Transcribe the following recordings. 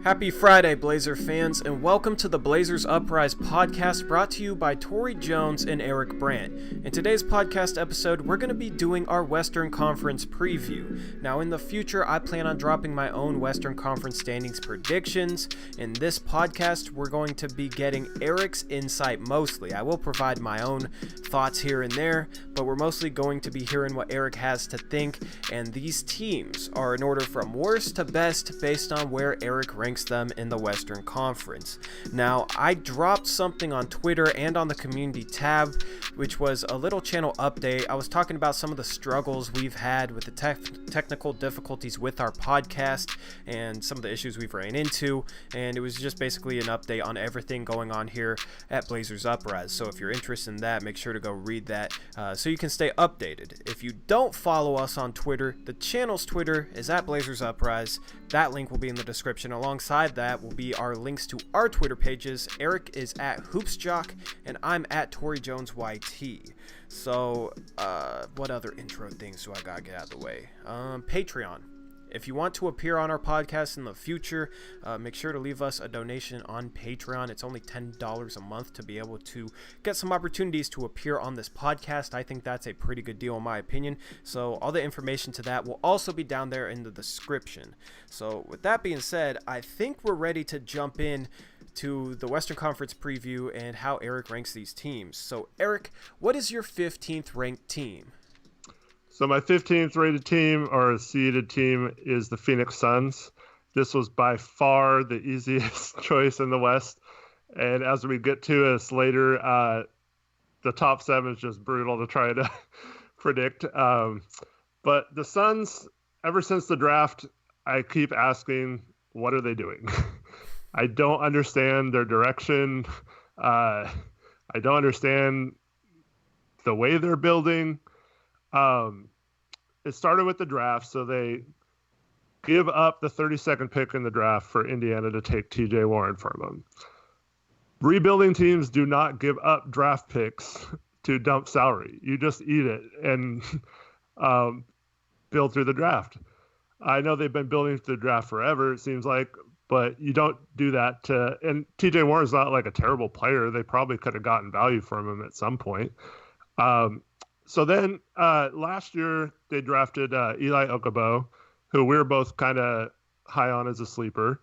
Happy Friday, Blazer fans, and welcome to the Blazers Uprise podcast brought to you by Tori Jones and Eric Brandt. In today's podcast episode, we're going to be doing our Western Conference preview. Now, in the future, I plan on dropping my own Western Conference standings predictions. In this podcast, we're going to be getting Eric's insight mostly. I will provide my own thoughts here and there, but we're mostly going to be hearing what Eric has to think, and these teams are in order from worst to best based on where Eric ranks them in the Western Conference. Now, I dropped something on Twitter and on the community tab, which was a little channel update. I was talking about some of the struggles we've had with the technical difficulties with our podcast and some of the issues we've ran into, and it was just basically an update on everything going on here at Blazers Uprise. So if you're interested in that, make sure to go read that so you can stay updated. If you don't follow us on Twitter, the channel's Twitter is at Blazers Uprise. That link will be in the description. Alongside that will be our links to our Twitter pages. Eric is at HoopsJock, and I'm at Tori Jones YT. So, what other intro things do I gotta get out of the way? Patreon. If you want to appear on our podcast in the future, make sure to leave us a donation on Patreon. It's only $10 a month to be able to get some opportunities to appear on this podcast. I think that's a pretty good deal in my opinion. So all the information to that will also be down there in the description. So with that being said, I think we're ready to jump in to the Western Conference preview and how Eric ranks these teams. So Eric, what is your 15th ranked team? So my 15th rated team or seeded team is the Phoenix Suns. This was by far the easiest choice in the West. And as we get to this later, the top 7 is just brutal to try to predict. But the Suns, ever since the draft, I keep asking, what are they doing? I don't understand their direction. I don't understand the way they're building. It started with the draft, so they give up the 32nd pick in the draft for Indiana to take TJ Warren from them. Rebuilding teams do not give up draft picks to dump salary. You just eat it and build through the draft. I know they've been building through the draft forever, it seems like, but you don't do that to, and TJ Warren's not like a terrible player. They probably could have gotten value from him at some point. So then last year they drafted Eli Okabo, who we were both kind of high on as a sleeper.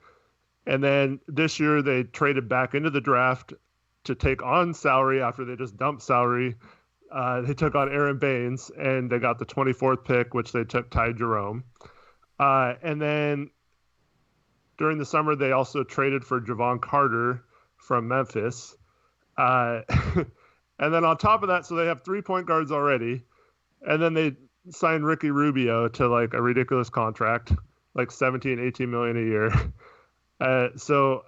And then this year they traded back into the draft to take on salary after they just dumped salary. They took on Aaron Baines, and they got the 24th pick, which they took Ty Jerome. And then during the summer they also traded for Javon Carter from Memphis. And then on top of that, so they have 3 point guards already. And then they signed Ricky Rubio to like a ridiculous contract, like 17, 18 million a year. So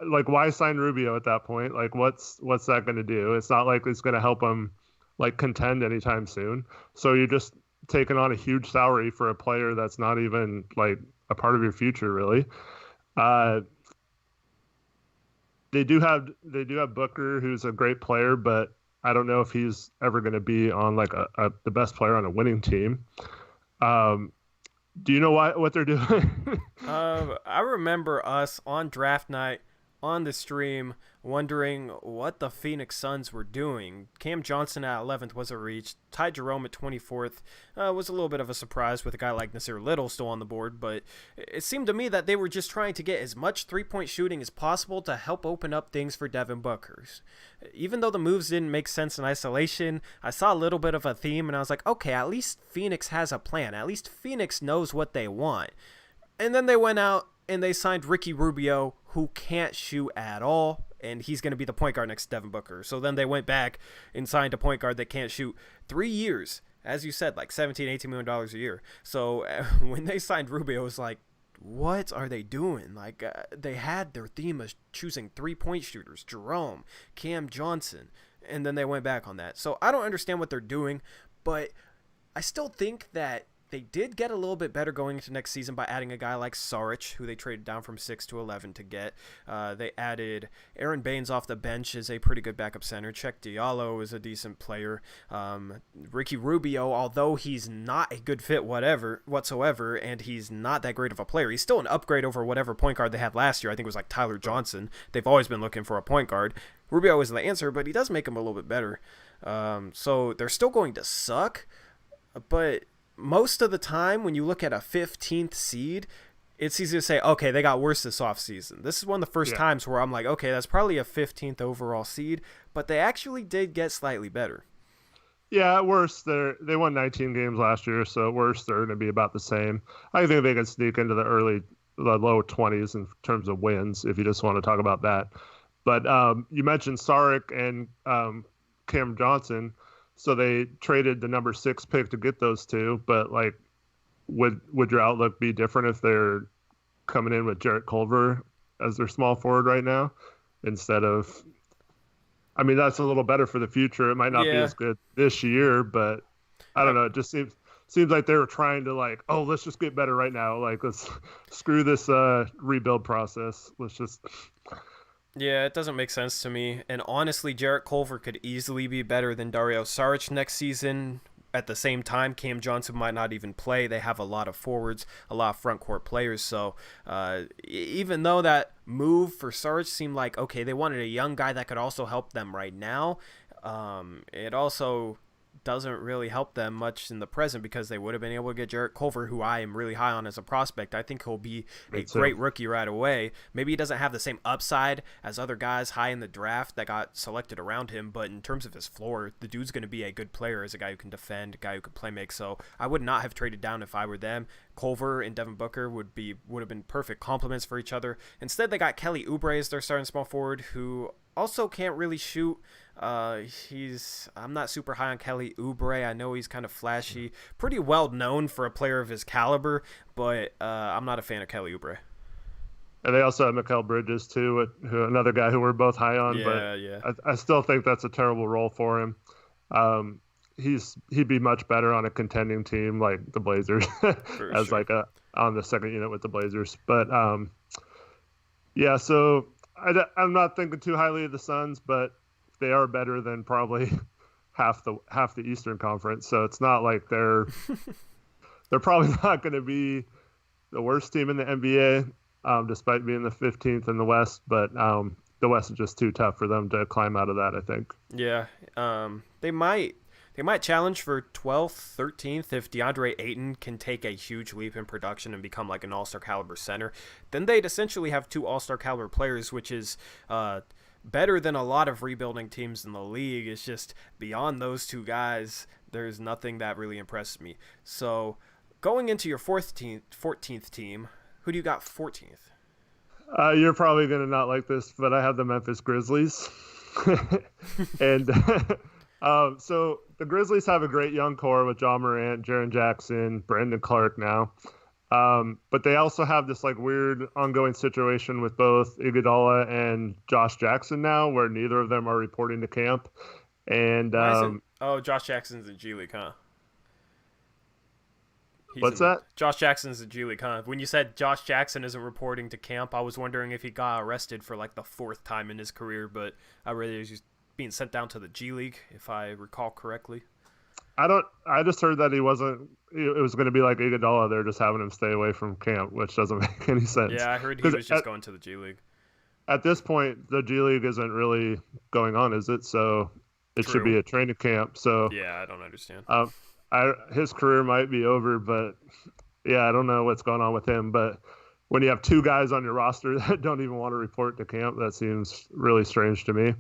like, why sign Rubio at that point? Like, what's that going to do? It's not like it's going to help them like contend anytime soon. So you're just taking on a huge salary for a player that's not even like a part of your future, really. They do have Booker, who's a great player, but I don't know if he's ever going to be on like the best player on a winning team. Do you know what they're doing? I remember us on draft night on the stream wondering what the Phoenix Suns were doing. Cam Johnson at 11th was a reach. Ty Jerome at 24th was a little bit of a surprise with a guy like Nasir Little still on the board, but it seemed to me that they were just trying to get as much three-point shooting as possible to help open up things for Devin Booker. Even though the moves didn't make sense in isolation, I saw a little bit of a theme, and I was like, okay, at least Phoenix has a plan. At least Phoenix knows what they want. And then they went out and they signed Ricky Rubio, who can't shoot at all, and he's going to be the point guard next to Devin Booker. So then they went back and signed a point guard that can't shoot. 3 years, as you said, like $17, $18 million a year. So when they signed Rubio, it was like, what are they doing? Like, they had their theme of choosing three-point shooters, Jerome, Cam Johnson, and then they went back on that. So I don't understand what they're doing, but I still think that They did get a little bit better going into next season by adding a guy like Saric, who they traded down from 6 to 11 to get. They added Aaron Baines off the bench as a pretty good backup center. Cheikh Diallo is a decent player. Ricky Rubio, although he's not a good fit whatsoever, and he's not that great of a player, he's still an upgrade over whatever point guard they had last year. I think it was like Tyler Johnson. They've always been looking for a point guard. Rubio is the answer, but he does make him a little bit better. So they're still going to suck, but most of the time when you look at a 15th seed, it's easy to say, okay, they got worse this offseason. This is one of the first times where I'm like, okay, that's probably a 15th overall seed, but they actually did get slightly better. Yeah, at worst, they won 19 games last year, so at worst, they're going to be about the same. I think they can sneak into the low 20s in terms of wins, if you just want to talk about that. But you mentioned Saric and Cam Johnson. So they traded the number 6 pick to get those two, but like, would your outlook be different if they're coming in with Jarrett Culver as their small forward right now instead of? I mean, that's a little better for the future. It might not be as good this year, but I don't know. It just seems like they were trying to like, oh, let's just get better right now. Like, let's screw this rebuild process. Let's just. Yeah, it doesn't make sense to me. And honestly, Jarrett Culver could easily be better than Dario Saric next season. At the same time, Cam Johnson might not even play. They have a lot of forwards, a lot of front court players. So even though that move for Saric seemed like, okay, they wanted a young guy that could also help them right now, it also doesn't really help them much in the present because they would have been able to get Jarrett Culver, who I am really high on as a prospect. I think he'll be a great rookie right away. Maybe he doesn't have the same upside as other guys high in the draft that got selected around him, but in terms of his floor, the dude's going to be a good player as a guy who can defend, a guy who can play make. So I would not have traded down if I were them. Culver and Devin Booker would have been perfect complements for each other. Instead, they got Kelly Oubre as their starting small forward, who also can't really shoot. I'm not super high on Kelly Oubre. I know he's kind of flashy, pretty well known for a player of his caliber, but I'm not a fan of Kelly Oubre. And they also have Mikal Bridges too, another guy who we're both high on. I still think that's a terrible role for him. He'd be much better on a contending team like the Blazers, as like on the second unit with the Blazers. But so I'm not thinking too highly of the Suns, but they are better than probably half the Eastern Conference. So it's not like they're probably not going to be the worst team in the NBA, despite being the 15th in the West. But the West is just too tough for them to climb out of that, I think. Yeah, they might challenge for 12th, 13th if DeAndre Ayton can take a huge leap in production and become like an all-star caliber center. Then they'd essentially have 2 all-star caliber players, which is better than a lot of rebuilding teams in the league. It's just beyond those 2 guys, there's nothing that really impressed me. So going into your 14th team, who do you got 14th? You're probably going to not like this, but I have the Memphis Grizzlies. And so the Grizzlies have a great young core with John Morant, Jaren Jackson, Brandon Clark now. But they also have this like weird ongoing situation with both Iguodala and Josh Jackson now, where neither of them are reporting to camp. And Josh Jackson's in G League, huh? What's that? Josh Jackson's in G League, huh? When you said Josh Jackson isn't reporting to camp, I was wondering if he got arrested for like the 4th time in his career, but I really was just being sent down to the G League, if I recall correctly. I just heard that it was going to be like Iguodala. They're just having him stay away from camp, which doesn't make any sense. Yeah, I heard he was just going to the G League. At this point, the G League isn't really going on, is it? So it should be a training camp. So yeah, I don't understand. His career might be over, but yeah, I don't know what's going on with him. But when you have 2 guys on your roster that don't even want to report to camp, that seems really strange to me.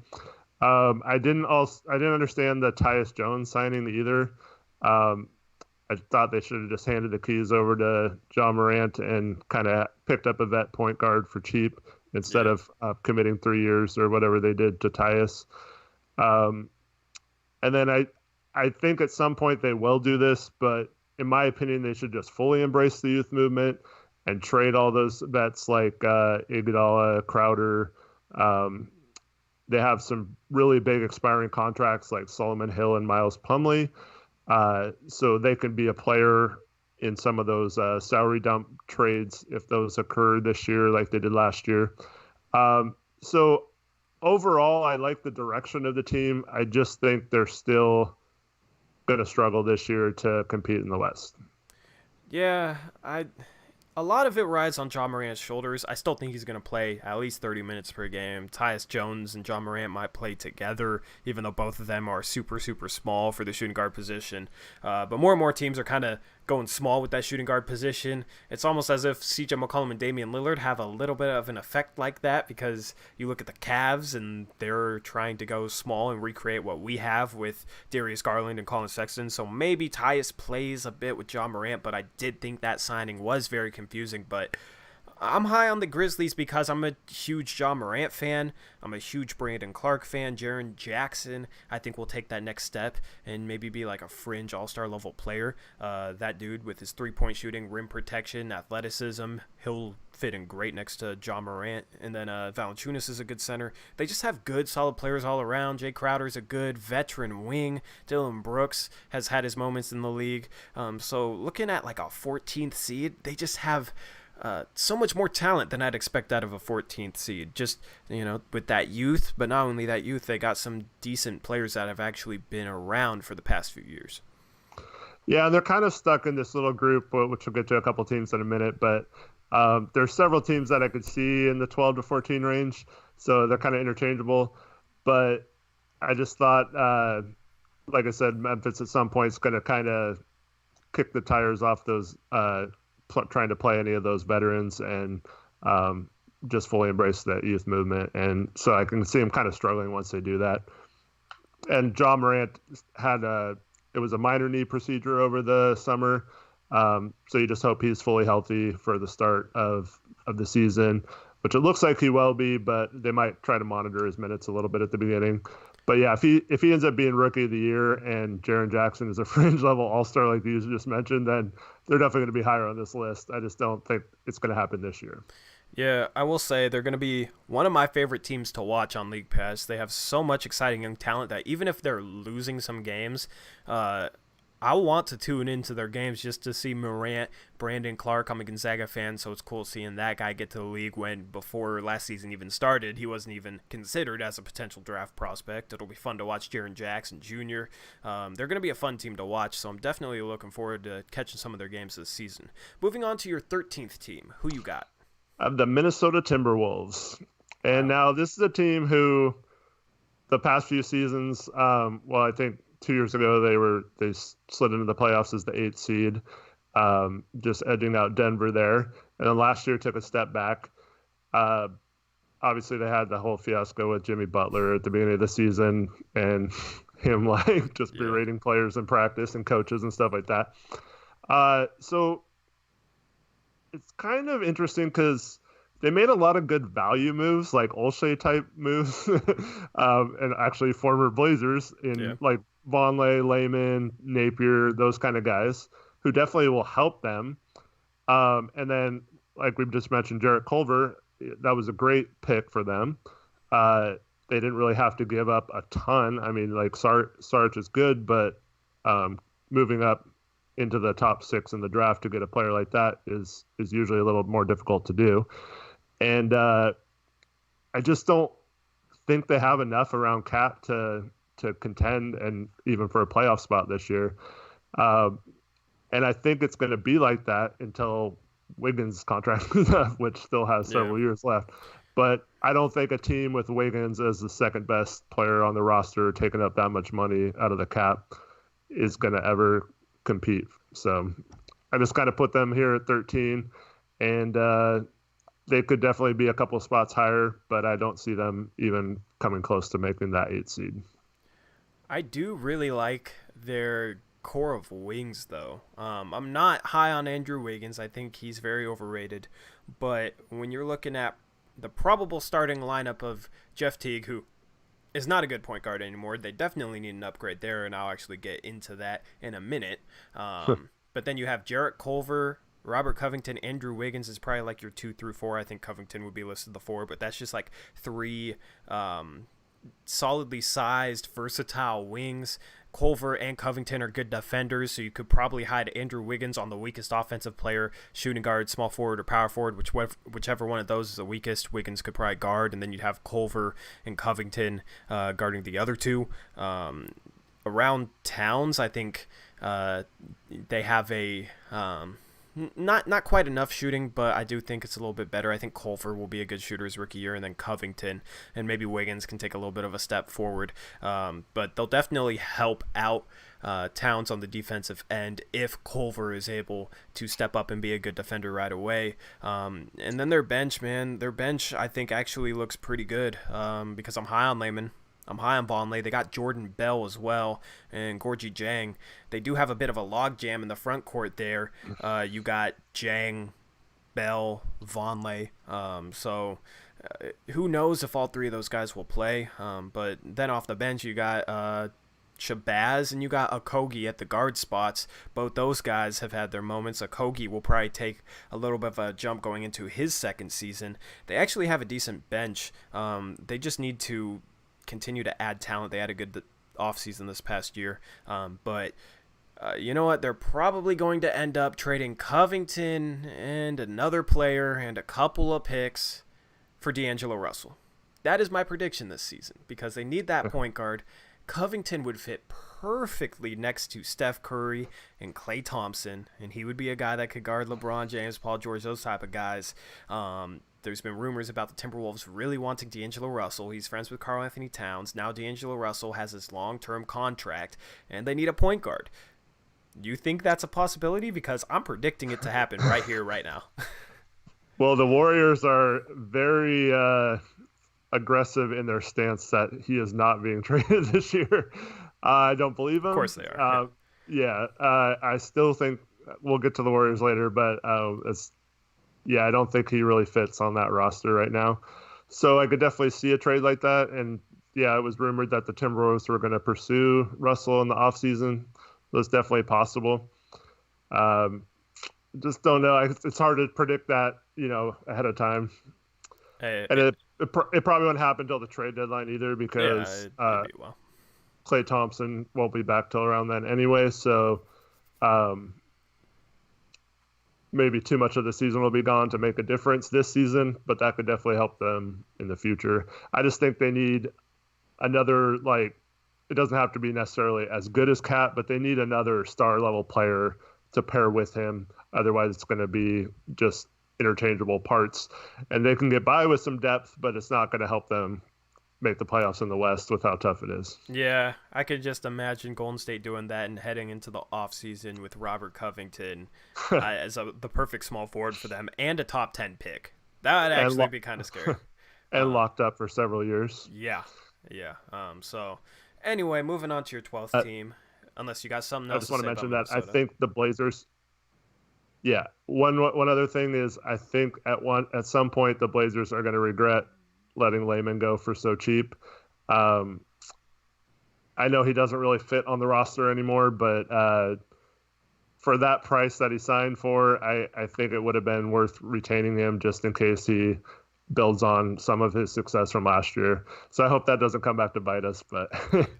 I didn't understand the Tyus Jones signing either. I thought they should have just handed the keys over to John Morant and kind of picked up a vet point guard for cheap instead of committing 3 years or whatever they did to Tyus. And then I think at some point they will do this, but in my opinion, they should just fully embrace the youth movement and trade all those vets like Iguodala, Crowder. They have some really big expiring contracts like Solomon Hill and Miles Plumlee. So they can be a player in some of those salary dump trades if those occur this year like they did last year. So overall, I like the direction of the team. I just think they're still going to struggle this year to compete in the West. Yeah, a lot of it rides on John Morant's shoulders. I still think he's going to play at least 30 minutes per game. Tyus Jones and John Morant might play together, even though both of them are super, super small for the shooting guard position. But more and more teams are kind of going small with that shooting guard position. It's almost as if CJ McCollum and Damian Lillard have a little bit of an effect like that, because you look at the Cavs and they're trying to go small and recreate what we have with Darius Garland and Colin Sexton. So maybe Tyus plays a bit with John Morant, but I did think that signing was very confusing. But I'm high on the Grizzlies because I'm a huge John Morant fan. I'm a huge Brandon Clark fan. Jaren Jackson, I think, will take that next step and maybe be like a fringe all-star level player. That dude with his three-point shooting, rim protection, athleticism, he'll fit in great next to John Morant. And then Valanciunas is a good center. They just have good, solid players all around. Jay Crowder's a good veteran wing. Dylan Brooks has had his moments in the league. So looking at like a 14th seed, they just have so much more talent than I'd expect out of a 14th seed. Just, with that youth, but not only that youth, they got some decent players that have actually been around for the past few years. Yeah, and they're kind of stuck in this little group, which we'll get to a couple teams in a minute, but there's several teams that I could see in the 12 to 14 range, so they're kind of interchangeable. But I just thought, like I said, Memphis at some point is going to kind of kick the tires off those trying to play any of those veterans and just fully embrace that youth movement. And so I can see him kind of struggling once they do that. And John Morant it was a minor knee procedure over the summer. So you just hope he's fully healthy for the start of the season, which it looks like he will be, but they might try to monitor his minutes a little bit at the beginning. But yeah, if he ends up being rookie of the year and Jaren Jackson is a fringe level all-star like you just mentioned, then they're definitely going to be higher on this list. I just don't think it's going to happen this year. Yeah, I will say they're going to be one of my favorite teams to watch on League Pass. They have so much exciting young talent that even if they're losing some games, I want to tune into their games just to see Morant, Brandon Clark. I'm a Gonzaga fan, so it's cool seeing that guy get to the league when before last season even started, he wasn't even considered as a potential draft prospect. It'll be fun to watch Jaren Jackson Jr. They're going to be a fun team to watch, so I'm definitely looking forward to catching some of their games this season. Moving on to your 13th team. Who you got? The Minnesota Timberwolves. And now this is a team who the past few seasons, I think 2 years ago they slid into the playoffs as the 8th seed, just edging out Denver there. And then last year took a step back. Obviously they had the whole fiasco with Jimmy Butler at the beginning of the season and him just berating players in practice and coaches and stuff like that. So it's kind of interesting because they made a lot of good value moves, like Olshey type moves, and actually former Blazers like Vonleh, Layman, Napier, those kind of guys who definitely will help them. And then, like we've just mentioned, Jarrett Culver, that was a great pick for them. They didn't really have to give up a ton. I mean, like Sarge is good, but moving up into the top 6 in the draft to get a player like that is usually a little more difficult to do. And I just don't think they have enough around Cap to contend and even for a playoff spot this year. And I think it's going to be like that until Wiggins' contract is up, which still has several years left. But I don't think a team with Wiggins as the second best player on the roster taking up that much money out of the cap is going to ever compete. So I just kind of put them here at 13, and they could definitely be a couple of spots higher, but I don't see them even coming close to making that 8th seed. I do really like their core of wings, though. I'm not high on Andrew Wiggins. I think he's very overrated. But when you're looking at the probable starting lineup of Jeff Teague, who is not a good point guard anymore, they definitely need an upgrade there, and I'll actually get into that in a minute. But then you have Jarrett Culver, Robert Covington, Andrew Wiggins is probably like your 2 through 4. I think Covington would be listed the 4, but that's just like 3 solidly sized, versatile wings. Culver and Covington are good defenders, so you could probably hide Andrew Wiggins on the weakest offensive player, shooting guard, small forward, or power forward, whichever one of those is the weakest. Wiggins could probably guard, and then you'd have Culver and Covington guarding the other two. Around Towns, I think they have a not quite enough shooting, but I do think it's a little bit better. I think Culver will be a good shooter his rookie year, and then Covington and maybe Wiggins can take a little bit of a step forward. But they'll definitely help out Towns on the defensive end if Culver is able to step up and be a good defender right away. And then their bench, I think actually looks pretty good because I'm high on Layman. I'm high on Vonleh. They got Jordan Bell as well and Gorgie Jang. They do have a bit of a logjam in the front court there. You got Jang, Bell, Vonleh. So who knows if all three of those guys will play. But then off the bench, you got Shabazz and you got Okogie at the guard spots. Both those guys have had their moments. Okogie will probably take a little bit of a jump going into his second season. They actually have a decent bench. They just need to continue to add talent. They had a good offseason this past year. But you know what? They're probably going to end up trading Covington and another player and a couple of picks for D'Angelo Russell. That is my prediction this season because they need that point guard. Covington would fit perfectly next to Steph Curry and Klay Thompson, and he would be a guy that could guard LeBron James, Paul George, those type of guys. There's been rumors about the Timberwolves really wanting D'Angelo Russell. He's friends with Karl Anthony Towns. Now D'Angelo Russell has his long-term contract, and they need a point guard. You think that's a possibility? Because I'm predicting it to happen right here, right now. Well, the Warriors are very aggressive in their stance that he is not being traded this year. I don't believe him. Of course they are. I still think we'll get to the Warriors later, but I don't think he really fits on that roster right now. So I could definitely see a trade like that. And yeah, it was rumored that the Timberwolves were going to pursue Russell in the offseason. That's definitely possible. Just don't know. It's hard to predict that, ahead of time. And it probably won't happen until the trade deadline either because Klay Thompson won't be back till around then anyway. So maybe too much of the season will be gone to make a difference this season, but that could definitely help them in the future. I just think they need another, it doesn't have to be necessarily as good as Cat, but they need another star level player to pair with him. Otherwise it's going to be just interchangeable parts, and they can get by with some depth, but it's not going to help them make the playoffs in the West with how tough it is. Yeah, I could just imagine Golden State doing that and heading into the offseason with Robert Covington as the perfect small forward for them and a top 10 pick. That would actually be kind of scary. And locked up for several years. Yeah. So anyway, moving on to your 12th team, unless you got something else. I just want to mention that Minnesota. I think the Blazers. Yeah, one other thing is I think at some point the Blazers are going to regret letting Layman go for so cheap. I know he doesn't really fit on the roster anymore, but for that price that he signed for, I think it would have been worth retaining him just in case he builds on some of his success from last year. So I hope that doesn't come back to bite us, but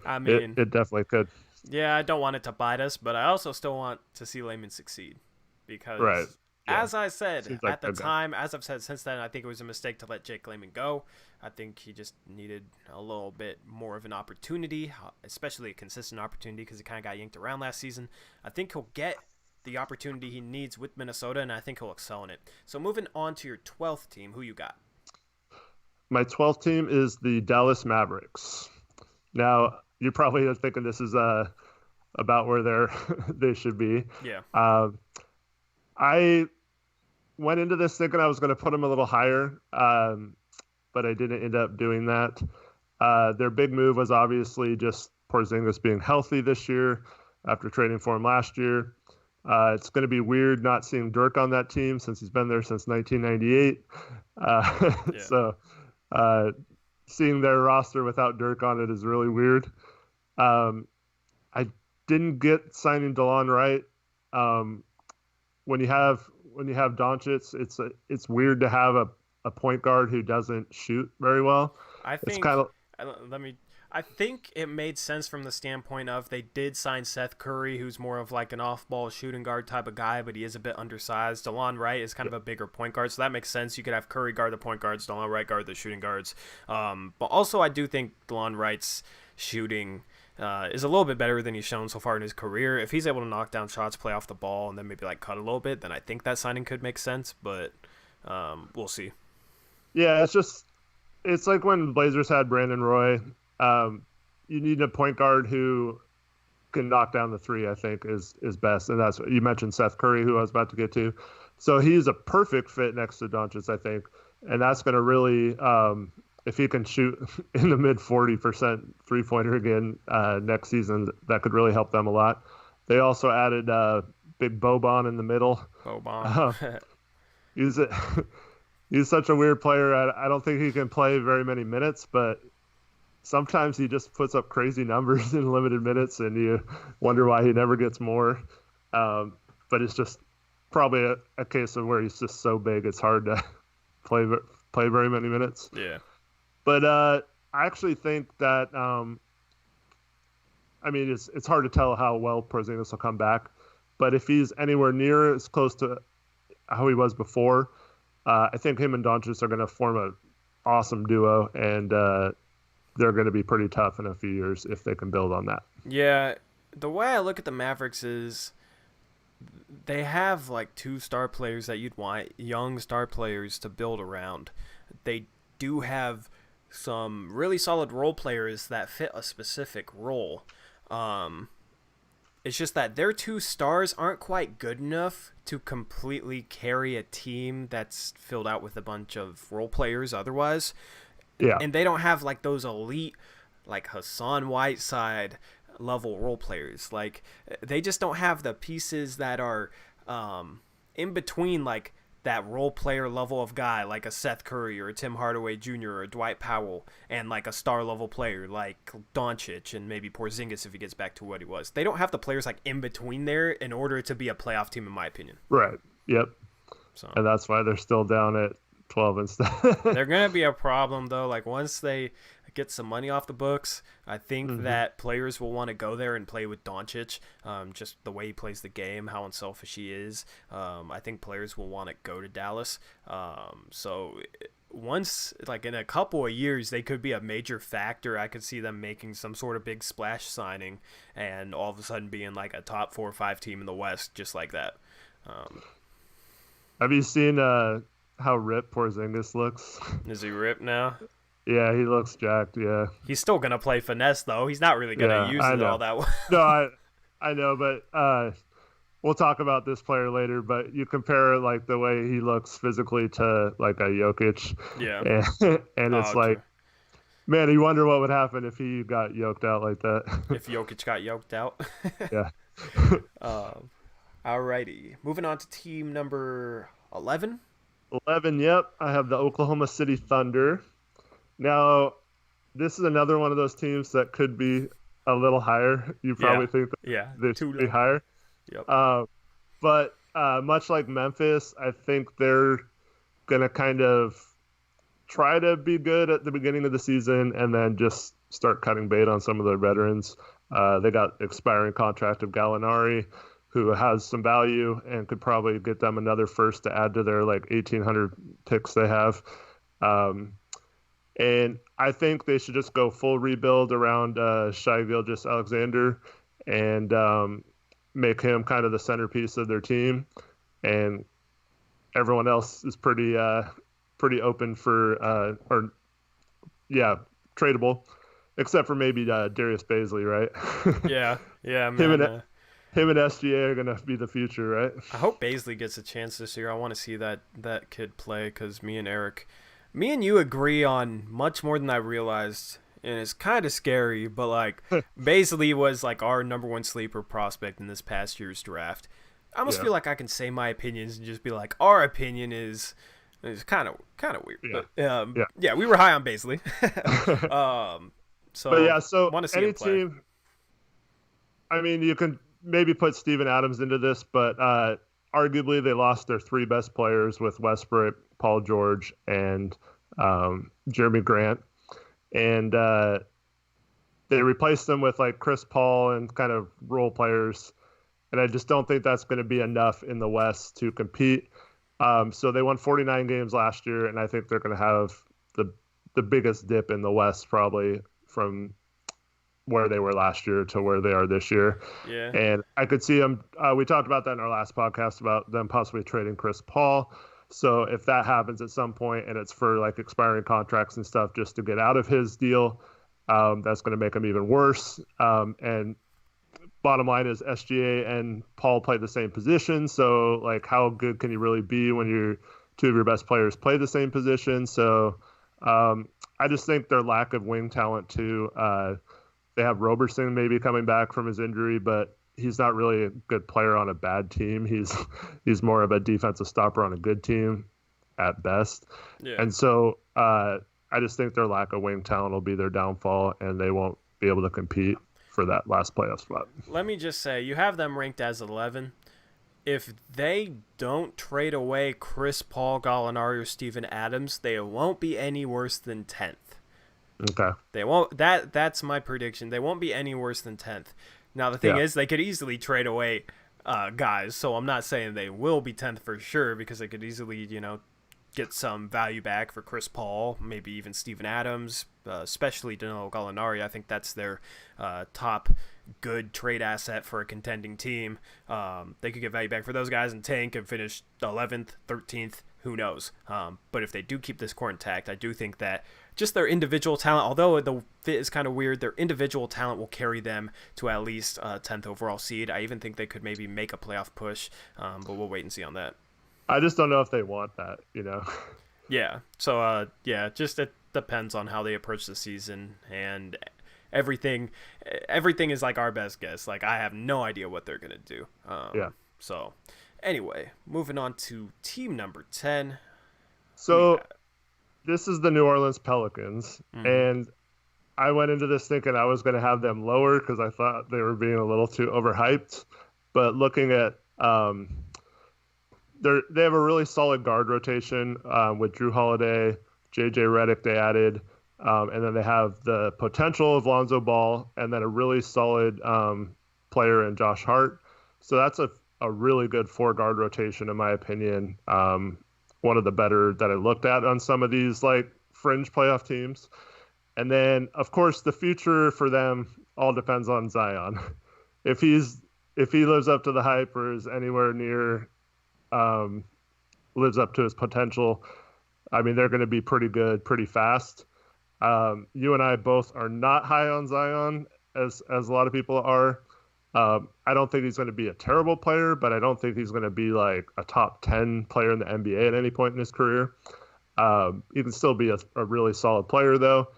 I mean, it definitely could. Yeah, I don't want it to bite us, but I also still want to see Layman succeed. Because, as I said at the time, as I've said since then, I think it was a mistake to let Jake Layman go. I think he just needed a little bit more of an opportunity, especially a consistent opportunity because he kind of got yanked around last season. I think he'll get the opportunity he needs with Minnesota, and I think he'll excel in it. So moving on to your 12th team, who you got? My 12th team is the Dallas Mavericks. Now, you're probably thinking this is about where they should be. Yeah. I went into this thinking I was going to put them a little higher, but I didn't end up doing that. Their big move was obviously just Porzingis being healthy this year after trading for him last year. It's going to be weird not seeing Dirk on that team since he's been there since 1998. So seeing their roster without Dirk on it is really weird. I didn't get signing DeLon Wright. When you have Doncic, it's weird to have a point guard who doesn't shoot very well. I think. It's kind of. I think it made sense from the standpoint of they did sign Seth Curry, who's more of like an off-ball shooting guard type of guy, but he is a bit undersized. DeLon Wright is kind of a bigger point guard, so that makes sense. You could have Curry guard the point guards, DeLon Wright guard the shooting guards. But also I do think DeLon Wright's shooting is a little bit better than he's shown so far in his career. If he's able to knock down shots, play off the ball, and then maybe like cut a little bit, then I think that signing could make sense, but we'll see. Yeah, it's like when Blazers had Brandon Roy. You need a point guard who can knock down the three, I think, is best. And that's you mentioned Seth Curry, who I was about to get to. So he's a perfect fit next to Doncic, I think. And that's going to really, if he can shoot in the mid 40% three-pointer again next season, that could really help them a lot. They also added Big Boban in the middle. Boban. He's such a weird player. I don't think he can play very many minutes, but sometimes he just puts up crazy numbers in limited minutes, and you wonder why he never gets more. But it's just probably a case of where he's just so big, it's hard to play very many minutes. Yeah. But I actually think that, it's hard to tell how well Porzingis will come back. But if he's anywhere near as close to how he was before, I think him and Doncic are going to form an awesome duo, and they're going to be pretty tough in a few years if they can build on that. Yeah, the way I look at the Mavericks is they have like two star players that you'd want, young star players to build around. They do have some really solid role players that fit a specific role. It's just that their two stars aren't quite good enough to completely carry a team that's filled out with a bunch of role players otherwise. Yeah. And they don't have like those elite, like Hassan Whiteside level role players. Like they just don't have the pieces that are in between like that role player level of guy, like a Seth Curry or a Tim Hardaway Jr. or a Dwight Powell, and like a star level player like Doncic and maybe Porzingis if he gets back to what he was. They don't have the players like in between there in order to be a playoff team, in my opinion. Right. Yep. So. And that's why they're still down at 12 instead. They're going to be a problem, though. Like, once they get some money off the books, I think that players will want to go there and play with Doncic. Just the way he plays the game, how unselfish he is. I think players will want to go to Dallas. So once, like, in a couple of years, they could be a major factor. I could see them making some sort of big splash signing and all of a sudden being, like, a top 4 or 5 team in the West, just like that. Have you seen how ripped Porzingis looks? Is he ripped now? Yeah, he looks jacked, yeah. He's still going to play finesse, though. He's not really going to use it all that well. No, I know, but we'll talk about this player later, but you compare, like, the way he looks physically to, like, a Jokic. Yeah. And it's like, true. Man, you wonder what would happen if he got yoked out like that. If Jokic got yoked out? Yeah. Alrighty. Moving on to team number 11. 11, yep. I have the Oklahoma City Thunder. Now, this is another one of those teams that could be a little higher. You probably think that they should be higher. Yep. But much like Memphis, I think they're going to kind of try to be good at the beginning of the season and then just start cutting bait on some of their veterans. They got expiring contract of Gallinari, who has some value and could probably get them another first to add to their like 1,800 picks they have. And I think they should just go full rebuild around Shai Gilgeous-Alexander and make him kind of the centerpiece of their team. And everyone else is pretty open for tradable, except for maybe Darius Bazley, right? Yeah, man. Him and SGA are going to be the future, right? I hope Bazley gets a chance this year. I want to see that kid play because me and you agree on much more than I realized, and it's kind of scary, but like Bazley was like our number one sleeper prospect in this past year's draft. I almost feel like I can say my opinions and just be like, our opinion is kind of weird. Yeah. But we were high on Bazley. So want to see any him play. Team, I mean, you can maybe put Steven Adams into this, but arguably they lost their 3 best players with Westbrook, Paul George, and Jeremy Grant. And they replaced them with like Chris Paul and kind of role players. And I just don't think that's going to be enough in the West to compete. So they won 49 games last year, and I think they're going to have the biggest dip in the West probably from where they were last year to where they are this year. Yeah. And I could see them. We talked about that in our last podcast about them possibly trading Chris Paul. So if that happens at some point and it's for like expiring contracts and stuff just to get out of his deal, that's going to make him even worse. And bottom line is SGA and Paul play the same position. So like how good can you really be when two of your best players play the same position? So I just think their lack of wing talent too. They have Roberson maybe coming back from his injury, but he's not really a good player on a bad team. He's more of a defensive stopper on a good team at best. Yeah. And so I just think their lack of wing talent will be their downfall, and they won't be able to compete for that last playoff spot. Let me just say, you have them ranked as 11. If they don't trade away Chris Paul, Gallinari, or Steven Adams, they won't be any worse than 10th. Okay. They won't. That's my prediction. They won't be any worse than 10th. Now the thing is, they could easily trade away guys. So I'm not saying they will be 10th for sure, because they could easily, get some value back for Chris Paul, maybe even Steven Adams, especially Danilo Gallinari. I think that's their top good trade asset for a contending team. They could get value back for those guys and tank and finish 11th, 13th. Who knows? But if they do keep this core intact, I do think that just their individual talent, although the fit is kind of weird, their individual talent will carry them to at least 10th overall seed. I even think they could maybe make a playoff push, but we'll wait and see on that. I just don't know if they want that, Yeah. So, just it depends on how they approach the season, and everything is like our best guess. Like, I have no idea what they're going to do. So, anyway, moving on to team number 10. So, this is the New Orleans Pelicans, and I went into this thinking I was going to have them lower because I thought they were being a little too overhyped. But looking at they have a really solid guard rotation with Drew Holiday, J.J. Redick they added, and then they have the potential of Lonzo Ball, and then a really solid player in Josh Hart. So that's a really good four-guard rotation, in my opinion. One of the better that I looked at on some of these like fringe playoff teams. And then, of course, the future for them all depends on Zion. If he lives up to the hype or is anywhere near lives up to his potential, I mean, they're going to be pretty good, pretty fast. You and I both are not high on Zion, as a lot of people are. I don't think he's going to be a terrible player, but I don't think he's going to be like a top 10 player in the NBA at any point in his career. He can still be a really solid player, though.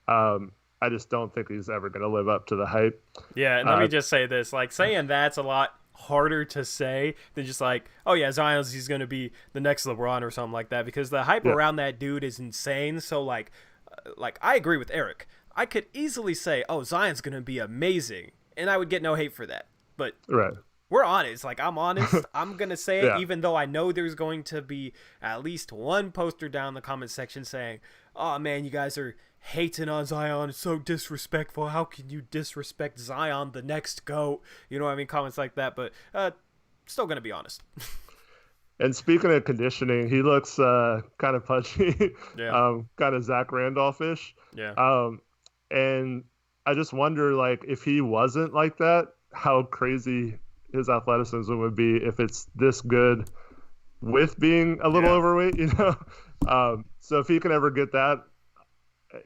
I just don't think he's ever going to live up to the hype. Yeah, and let me just say this. Like, saying that's a lot harder to say than just like, oh yeah, he's going to be the next LeBron or something like that, because the hype around that dude is insane. So like I agree with Eric. I could easily say, oh, Zion's going to be amazing, and I would get no hate for that. But we're honest. Like, I'm honest. I'm going to say it, even though I know there's going to be at least one poster down in the comment section saying, oh man, you guys are hating on Zion. It's so disrespectful. How can you disrespect Zion, the next GOAT? You know what I mean? Comments like that. But still going to be honest. And speaking of conditioning, he looks kind of punchy, kind of Zach Randolph-ish. Yeah. And I just wonder, like, if he wasn't like that, how crazy his athleticism would be if it's this good with being a little overweight, So if he can ever get that,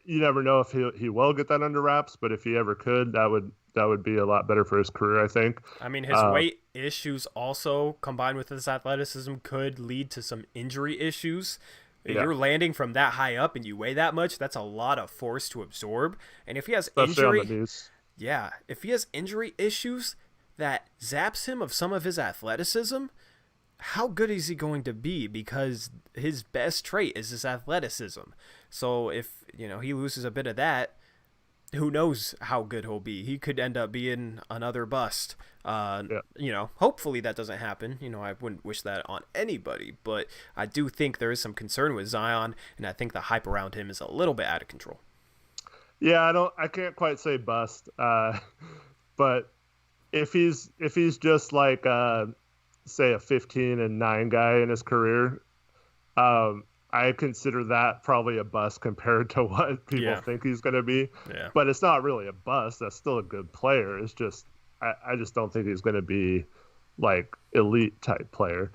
you never know if he will get that under wraps, but if he ever could, that would be a lot better for his career, I think. I mean, his weight issues also combined with his athleticism could lead to some injury issues. If you're landing from that high up and you weigh that much, that's a lot of force to absorb. And if he has if he has injury issues that zaps him of some of his athleticism, how good is he going to be? Because his best trait is his athleticism. So if, he loses a bit of that, who knows how good he'll be. He could end up being another bust. Hopefully that doesn't happen. I wouldn't wish that on anybody, but I do think there is some concern with Zion, and I think the hype around him is a little bit out of control. Yeah, I can't quite say bust. But if he's just like say a 15-9 guy in his career, I consider that probably a bust compared to what people Yeah. think he's going to be. Yeah. But it's not really a bust. That's still a good player. It's just I just don't think he's going to be like elite type player.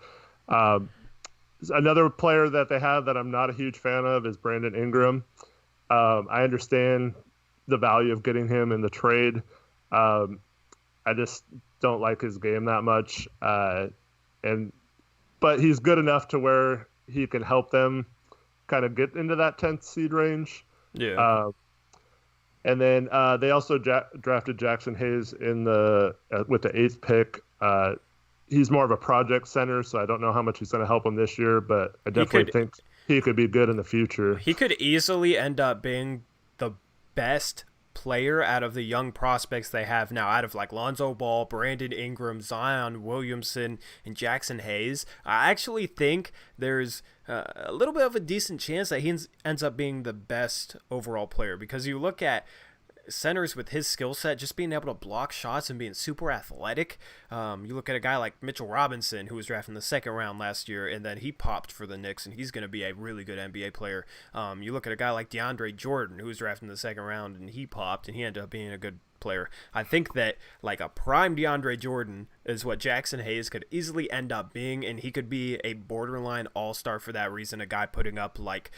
Another player that they have that I'm not a huge fan of is Brandon Ingram. I understand the value of getting him in the trade. I just don't like his game that much. But he's good enough to where he can help them kind of get into that 10th seed range. Yeah. And then they also drafted Jackson Hayes with the 8th pick. He's more of a project center, so I don't know how much he's going to help him this year, but I definitely think he could be good in the future. He could easily end up being the best player out of the young prospects they have now, out of like Lonzo Ball, Brandon Ingram, Zion Williamson, and Jackson Hayes. I actually think there's a little bit of a decent chance that he ends up being the best overall player, because you look at centers with his skill set, just being able to block shots and being super athletic. You look at a guy like Mitchell Robinson, who was drafted in the 2nd round last year, and then he popped for the Knicks, and he's going to be a really good NBA player. You look at a guy like DeAndre Jordan, who was drafted in the 2nd round, and he popped, and he ended up being a good player. I think that like a prime DeAndre Jordan is what Jackson Hayes could easily end up being, and he could be a borderline all-star for that reason, a guy putting up like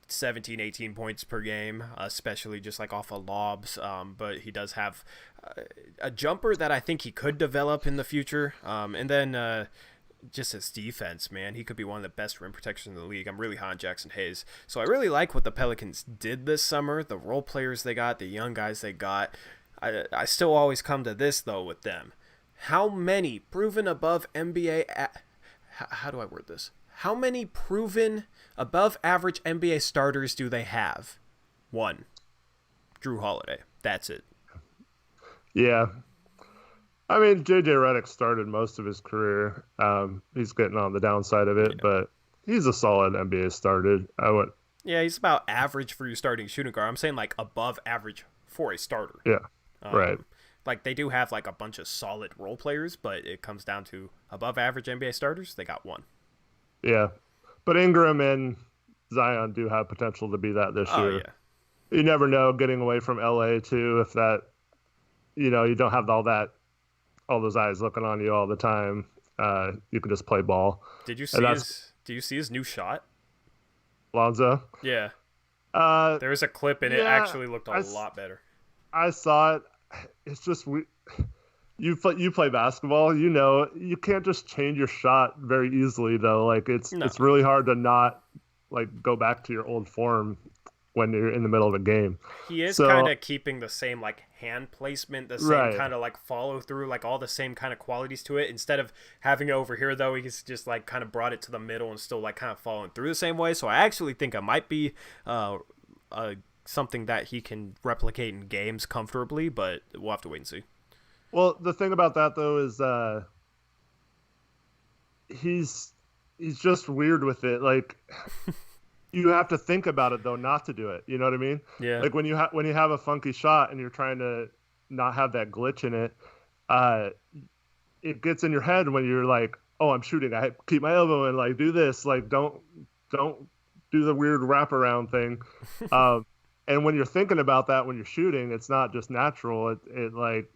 17, 18 points per game, especially just like off of lobs. But he does have a jumper that I think he could develop in the future. And then just his defense, man, he could be one of the best rim protectors in the league. I'm really high on Jackson Hayes. So I really like what the Pelicans did this summer, the role players they got, the young guys they got. I still always come to this, though, with them. How many proven above NBA... how do I word this? How many proven above average NBA starters do they have? 1. Drew Holiday. That's it. Yeah. I mean, JJ Redick started most of his career. He's getting on the downside of it, but he's a solid NBA starter. Yeah, he's about average for your starting shooting guard. I'm saying like above average for a starter. Yeah, right. Like they do have like a bunch of solid role players, but it comes down to above average NBA starters. They got 1. Yeah, but Ingram and Zion do have potential to be that this year. Yeah. You never know, getting away from LA too, if that, you don't have all those eyes looking on you all the time. You can just play ball. Did you see his new shot? Lonzo? Yeah. There's a clip and it actually looked a lot better. I saw it. It's just you play basketball, you can't just change your shot very easily though. Like it's really hard to not like go back to your old form when you're in the middle of a game. He is kind of keeping the same like hand placement, the same kind of like follow through, like all the same kind of qualities to it. Instead of having it over here though, he's just like kind of brought it to the middle and still like kind of following through the same way. So I actually think it might be something that he can replicate in games comfortably, but we'll have to wait and see. Well, the thing about that though is he's just weird with it. Like you have to think about it though, not to do it. You know what I mean? Yeah. Like when you have a funky shot and you're trying to not have that glitch in it, it gets in your head when you're like, oh, I'm shooting. I keep my elbow in. Like do this. Like don't do the weird wraparound thing. And when you're thinking about that when you're shooting, it's not just natural. It like.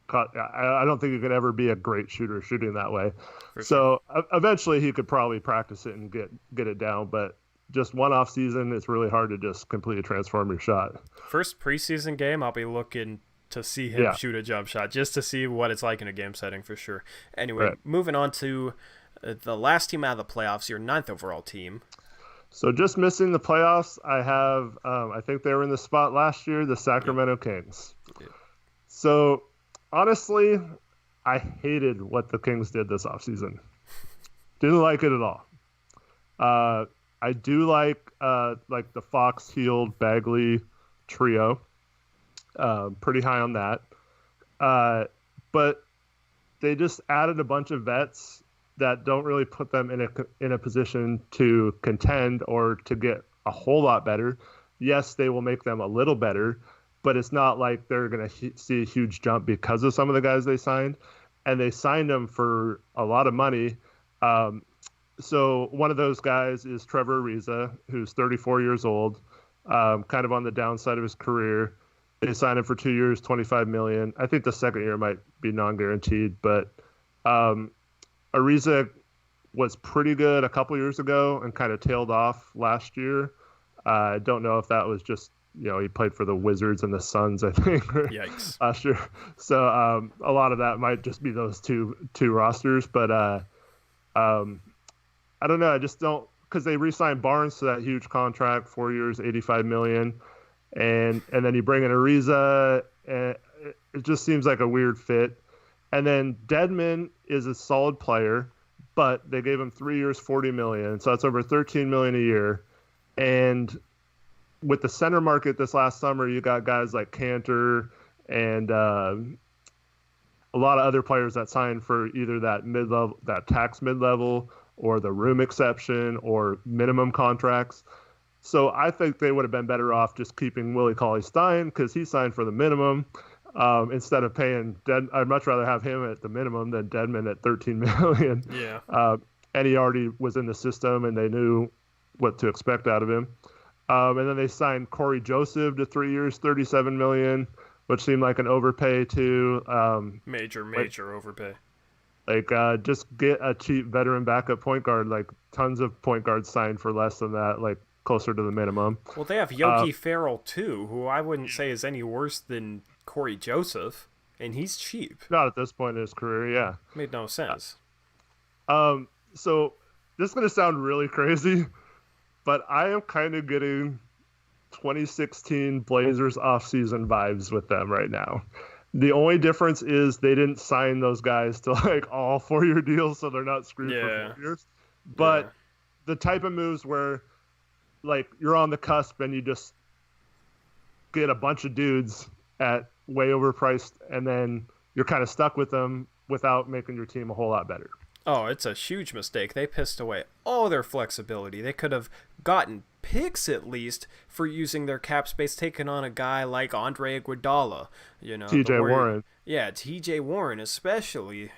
I don't think you can ever be a great shooter shooting that way. So eventually he could probably practice it and get it down, but just one off season, it's really hard to just completely transform your shot. First preseason game, I'll be looking to see him shoot a jump shot just to see what it's like in a game setting for sure. Anyway, moving on to the last team out of the playoffs, your 9th overall team. So just missing the playoffs, I have, I think they were in the spot last year, the Sacramento Kings. Yeah. So honestly, I hated what the Kings did this offseason. Didn't like it at all. I do like the Fox, Hield, Bagley trio. Pretty high on that. But they just added a bunch of vets that don't really put them in a position to contend or to get a whole lot better. yes, they will make them a little better, but it's not like they're going to see a huge jump because of some of the guys they signed. And they signed them for a lot of money. So one of those guys is Trevor Ariza, who's 34 years old, kind of on the downside of his career. They signed him for 2 years, $25 million. I think the second year might be non-guaranteed, but Ariza was pretty good a couple years ago and kind of tailed off last year. I don't know if that was just, he played for the Wizards and the Suns, I think, Yikes. last year. So a lot of that might just be those two rosters. But I don't know. I just don't, because they re-signed Barnes to that huge contract, 4 years, $85 million. And then you bring in Ariza, and it just seems like a weird fit. And then Dedmon is a solid player, but they gave him 3 years, $40 million. So that's over $13 million a year. And with the center market this last summer, you got guys like Cantor and a lot of other players that signed for either that mid-level, that tax mid-level, or the room exception, or minimum contracts. So I think they would have been better off just keeping Willie Cauley-Stein because he signed for the minimum instead of paying I'd much rather have him at the minimum than Dedmon at $13 million. Yeah. And he already was in the system, and they knew what to expect out of him. And then they signed Corey Joseph to 3 years, $37 million, which seemed like an overpay too. Major overpay. Just get a cheap veteran backup point guard. Like tons of point guards signed for less than that, like closer to the minimum. Well, they have Yogi Ferrell too, who I wouldn't say is any worse than Corey Joseph, and he's cheap. Not at this point in his career, yeah. Made no sense. So this is going to sound really crazy, but I am kind of getting 2016 Blazers offseason vibes with them right now. The only difference is they didn't sign those guys to like all 4-year deals, so they're not screwed for 4 years. But the type of moves where like you're on the cusp and you just get a bunch of dudes at way overpriced, and then you're kind of stuck with them without making your team a whole lot better. Oh, it's a huge mistake. They pissed away all their flexibility. They could have gotten picks at least for using their cap space, taking on a guy like Andre Iguodala, TJ Warren. Yeah, TJ Warren especially.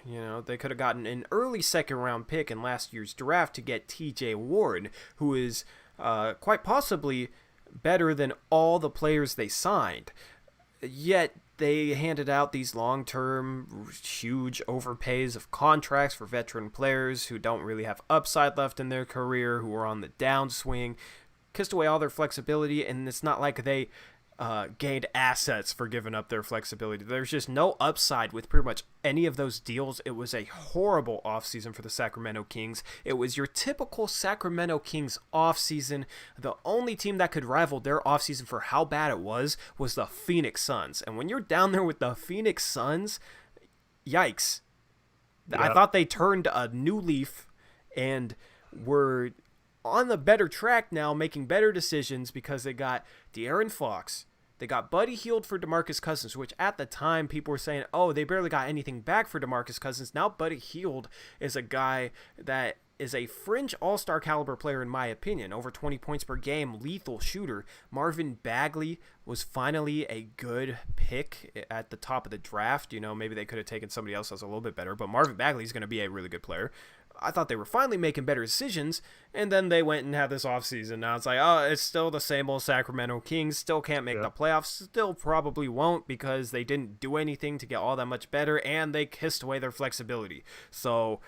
They could have gotten an early second-round pick in last year's draft to get TJ Warren, who is quite possibly better than all the players they signed. Yet they handed out these long-term, huge overpays of contracts for veteran players who don't really have upside left in their career, who are on the downswing, kissed away all their flexibility, and it's not like they gained assets for giving up their flexibility. There's just no upside with pretty much any of those deals. It was a horrible offseason for the Sacramento Kings. It was your typical Sacramento Kings offseason. The only team that could rival their offseason for how bad it was the Phoenix Suns. And when you're down there with the Phoenix Suns, yikes. Yeah. I thought they turned a new leaf and were on the better track now, making better decisions because they got De'Aaron Fox. They got Buddy Hield for DeMarcus Cousins, which at the time people were saying, oh, they barely got anything back for DeMarcus Cousins. Now Buddy Hield is a guy that is a fringe all-star caliber player in my opinion. Over 20 points per game, lethal shooter. Marvin Bagley was finally a good pick at the top of the draft. Maybe they could have taken somebody else that's a little bit better, but Marvin Bagley is going to be a really good player. I thought they were finally making better decisions, and then they went and had this offseason. Now it's like, oh, it's still the same old Sacramento Kings, still can't make the playoffs, still probably won't because they didn't do anything to get all that much better, and they kissed away their flexibility. So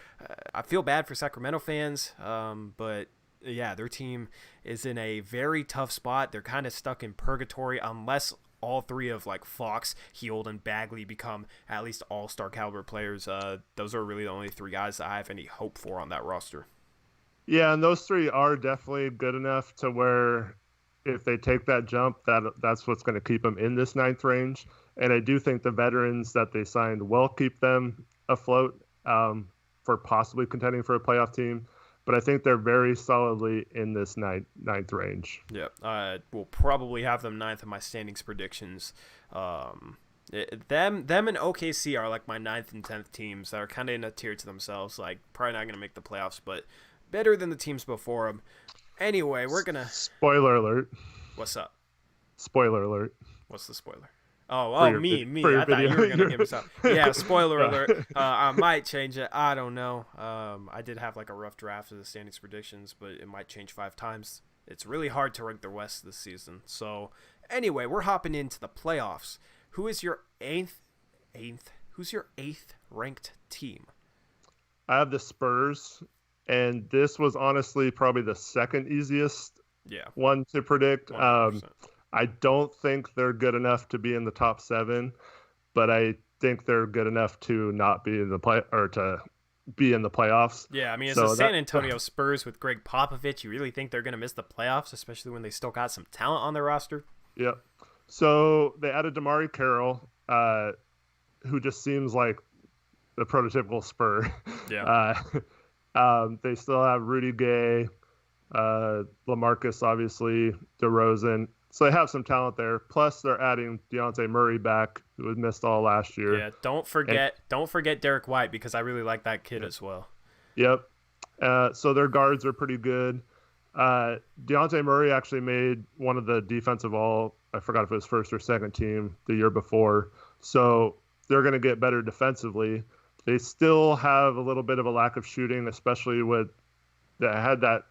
I feel bad for Sacramento fans, but yeah, their team is in a very tough spot. They're kind of stuck in purgatory unless all three of like Fox, Hield, and Bagley become at least all-star caliber players. Those are really the only three guys that I have any hope for on that roster. Yeah, and those three are definitely good enough to where if they take that jump, that's what's going to keep them in this ninth range. And I do think the veterans that they signed will keep them afloat for possibly contending for a playoff team. But I think they're very solidly in this ninth range. Yeah, we'll probably have them ninth in my standings predictions. Them and OKC are like my 9th and 10th teams that are kind of in a tier to themselves. Like probably not going to make the playoffs, but better than the teams before them. Anyway, we're gonna. Spoiler alert. What's up? Spoiler alert. What's the spoiler? For Me. your I thought video. you were gonna give us out. Yeah, spoiler Yeah. alert. I might change it. I don't know. I did have like a rough draft of the standings predictions, but it might change 5 times. It's really hard to rank the West this season. So anyway, we're hopping into the playoffs. Who is your eighth? Who's your eighth ranked team? I have the Spurs, and this was honestly probably the second easiest one to predict. 100%. I don't think they're good enough to be in the top 7, but I think they're good enough to not be in the to be in the playoffs. Yeah, I mean, it's the San Antonio Spurs with Greg Popovich. You really think they're going to miss the playoffs, especially when they still got some talent on their roster? Yep. So they added DeMarre Carroll, who just seems like the prototypical Spur. Yeah. They still have Rudy Gay, LaMarcus, obviously, DeRozan. So they have some talent there. Plus, they're adding Dejounte Murray back, who was missed all last year. Yeah, don't forget Derek White, because I really like that kid as well. Yep. So their guards are pretty good. Dejounte Murray actually made one of the defensive I forgot if it was first or second team the year before. So they're going to get better defensively. They still have a little bit of a lack of shooting, especially they had that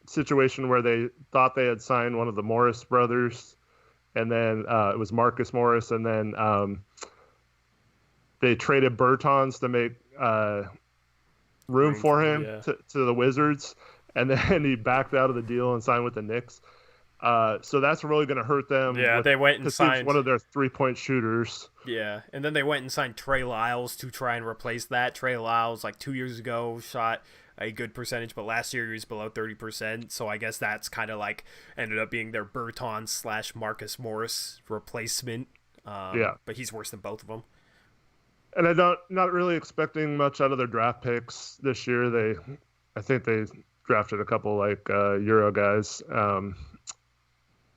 situation where they thought they had signed one of the Morris brothers, and then it was Marcus Morris, and then they traded Bertans to make room for him to the Wizards, and then he backed out of the deal and signed with the Knicks. So that's really going to hurt them. Yeah, they went and signed one of their 3-point shooters. Yeah, and then they went and signed Trey Lyles to try and replace that. Trey Lyles, like 2 years ago, shot a good percentage, but last year he was below 30%. So I guess that's kind of like ended up being their Bertans / Marcus Morris replacement. But he's worse than both of them. And I'm not really expecting much out of their draft picks this year. I think they drafted a couple like Euro guys.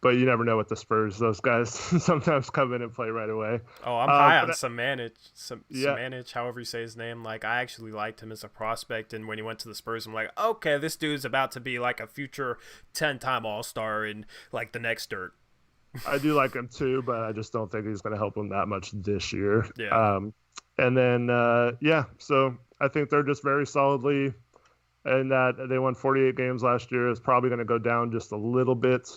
But you never know with the Spurs. Those guys sometimes come in and play right away. Oh, I'm high on Samanich, however you say his name. Like, I actually liked him as a prospect, and when he went to the Spurs, I'm like, okay, this dude's about to be like a future 10-time All-Star in like the next dirt. I do like him too, but I just don't think he's going to help him that much this year. Yeah. And then, so I think they're just very solidly, and that they won 48 games last year. Is probably going to go down just a little bit.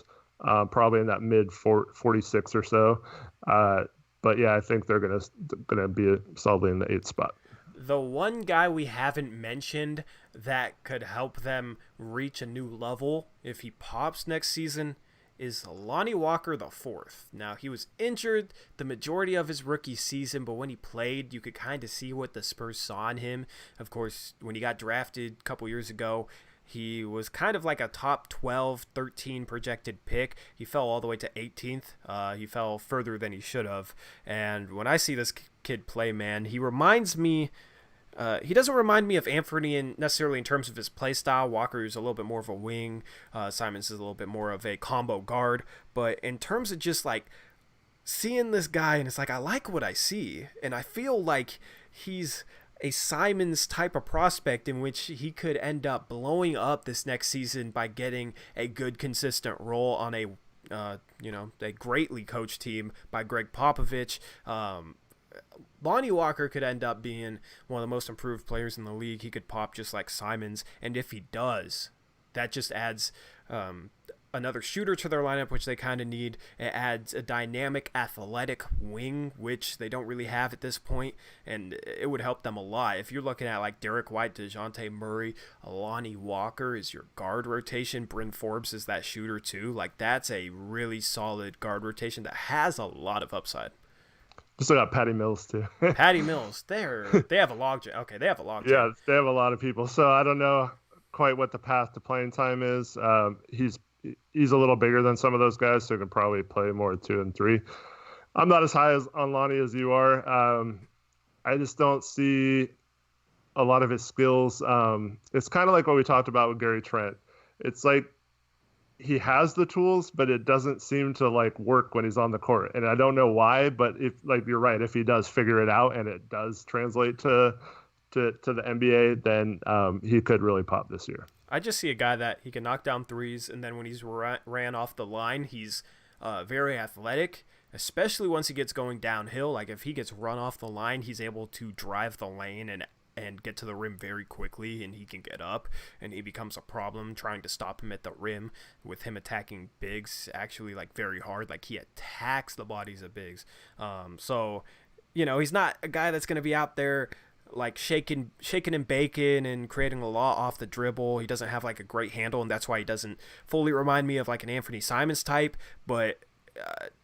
Probably in that mid 46 or so. But yeah, I think they're gonna be solidly in the 8th spot. The one guy we haven't mentioned that could help them reach a new level if he pops next season is Lonnie Walker IV. Now, he was injured the majority of his rookie season, but when he played, you could kind of see what the Spurs saw in him. Of course, when he got drafted a couple years ago, he was kind of like a top 12, 13 projected pick. He fell all the way to 18th. He fell further than he should have. And when I see this kid play, man, he reminds me... he doesn't remind me of Anthony necessarily in terms of his play style. Walker is a little bit more of a wing. Simons is a little bit more of a combo guard. But in terms of just like seeing this guy, and it's like, I like what I see. And I feel like he's a Simons type of prospect in which he could end up blowing up this next season by getting a good consistent role on a greatly coached team by Greg Popovich. Lonnie Walker could end up being one of the most improved players in the league. He could pop just like Simons, and if he does, that just adds another shooter to their lineup, which they kind of need. It adds a dynamic, athletic wing, which they don't really have at this point, and it would help them a lot. If you're looking at like Derek White, DeJounte Murray, Lonnie Walker is your guard rotation, Bryn Forbes is that shooter too. Like, that's a really solid guard rotation that has a lot of upside. Still got Patty Mills too. Patty Mills, they have a logjam. Okay, they have a logjam. Yeah, they have a lot of people. So I don't know quite what the path to playing time is. He's a little bigger than some of those guys, so he can probably play more 2 and 3. I'm not as high on Lonnie as you are. I just don't see a lot of his skills. It's kind of like what we talked about with Gary Trent. It's like he has the tools, but it doesn't seem to like work when he's on the court. And I don't know why, but if like you're right, if he does figure it out and it does translate to the NBA, then he could really pop this year. I just see a guy that he can knock down threes, and then when he's ran off the line, he's very athletic, especially once he gets going downhill. Like if he gets run off the line, he's able to drive the lane and get to the rim very quickly, and he can get up, and he becomes a problem trying to stop him at the rim, with him attacking bigs actually like very hard. Like he attacks the bodies of bigs. So he's not a guy that's going to be out there like shaking and baking and creating a lot off the dribble. He doesn't have like a great handle, and that's why he doesn't fully remind me of like an Anthony Simons type, but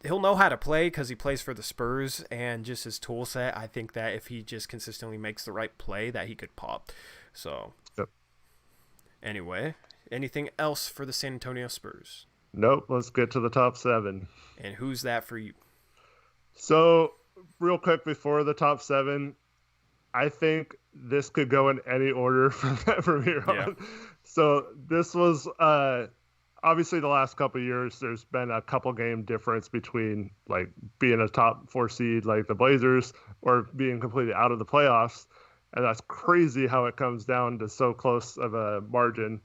he'll know how to play because he plays for the Spurs, and just his tool set, I think that if he just consistently makes the right play, that he could pop. So yep. Anyway, anything else for the San Antonio Spurs? Nope. Let's get to the top 7. And who's that for you? So real quick before the top 7, I think this could go in any order from here on. So this was obviously the last couple of years, there's been a couple game difference between like being a top 4 seed like the Blazers or being completely out of the playoffs. And that's crazy how it comes down to so close of a margin.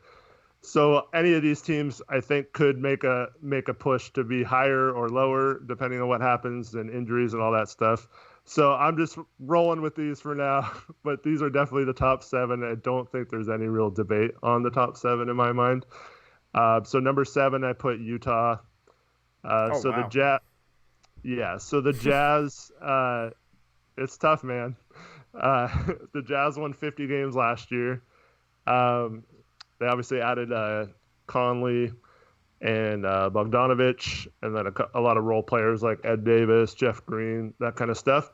So any of these teams, I think, could make a push to be higher or lower, depending on what happens and injuries and all that stuff. So I'm just rolling with these for now, but these are definitely the top 7. I don't think there's any real debate on the top 7 in my mind. So number 7, I put Utah. Wow. The Jazz. Yeah. So the Jazz, it's tough, man. The Jazz won 50 games last year. They obviously added Conley and Bogdanovich, and then a lot of role players like Ed Davis, Jeff Green, that kind of stuff.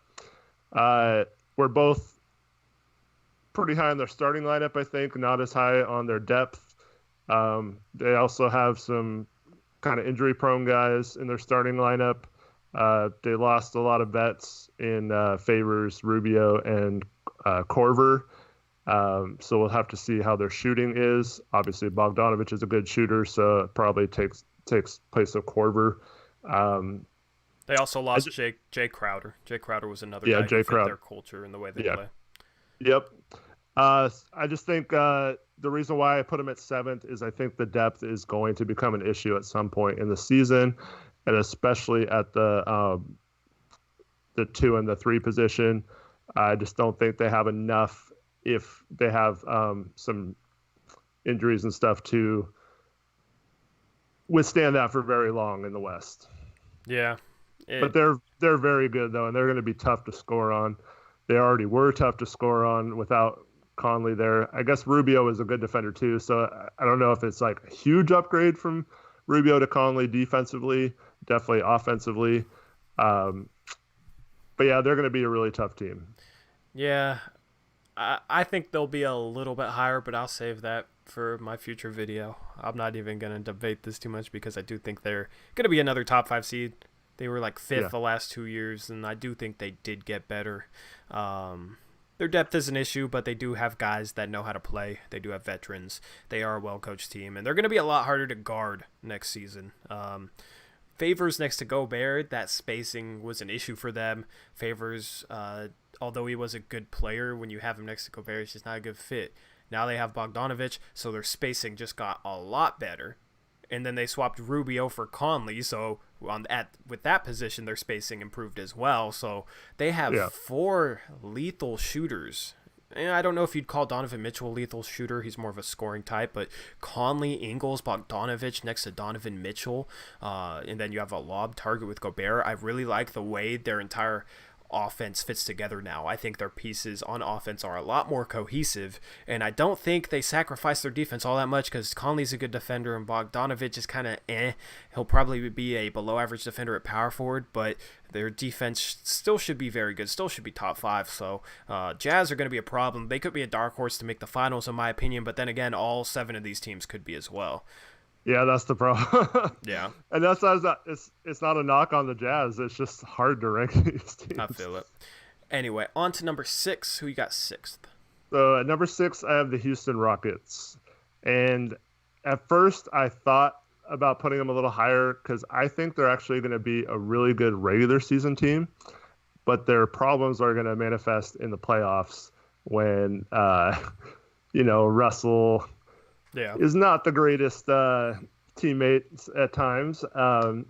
We're both pretty high on their starting lineup, I think, not as high on their depth. They also have some kind of injury-prone guys in their starting lineup. They lost a lot of vets in Favors, Rubio, and Korver. So we'll have to see how their shooting is. Obviously, Bogdanovich is a good shooter, so it probably takes place of Korver. They also lost Jay Crowder. Jay Crowder was another guy who fit their culture and the way they play. Yep. I just think the reason why I put him at 7th is I think the depth is going to become an issue at some point in the season, and especially at the 2 and the 3 position. I just don't think they have enough if they have some injuries and stuff to withstand that for very long in the West. Yeah. But they're very good, though, and they're going to be tough to score on. They already were tough to score on without Conley there. I guess Rubio is a good defender, too, so I don't know if it's like a huge upgrade from Rubio to Conley defensively, definitely offensively. But, yeah, they're going to be a really tough team. Yeah. I think they'll be a little bit higher, but I'll save that for my future video. I'm not even going to debate this too much because I do think they're going to be another top 5 seed. They were like 5th the last 2 years, and I do think they did get better. Their depth is an issue, but they do have guys that know how to play. They do have veterans. They are a well-coached team, and they're going to be a lot harder to guard next season. Favors next to Gobert, that spacing was an issue for them. Favors, although he was a good player, when you have him next to Gobert, it's just not a good fit. Now they have Bogdanovich, so their spacing just got a lot better. And then they swapped Rubio for Conley, so with that position, their spacing improved as well. So they have 4 lethal shooters. And I don't know if you'd call Donovan Mitchell a lethal shooter. He's more of a scoring type. But Conley, Ingles, Bogdanovich next to Donovan Mitchell. And then you have a lob target with Gobert. I really like the way their entire offense fits together now. I think their pieces on offense are a lot more cohesive, and I don't think they sacrifice their defense all that much because Conley's a good defender and Bogdanovich is kind of He'll probably be a below average defender at power forward, but their defense still should be very good, still should be top 5. So Jazz are going to be a problem. They could be a dark horse to make the finals in my opinion, but then again, all 7 of these teams could be as well. Yeah, that's the problem. Yeah. And it's not a knock on the Jazz. It's just hard to rank these teams. I feel it. Anyway, on to number 6. Who you got 6th? So at number 6, I have the Houston Rockets. And at first, I thought about putting them a little higher because I think they're actually going to be a really good regular season team. But their problems are going to manifest in the playoffs when, Russell is not the greatest teammate at times. And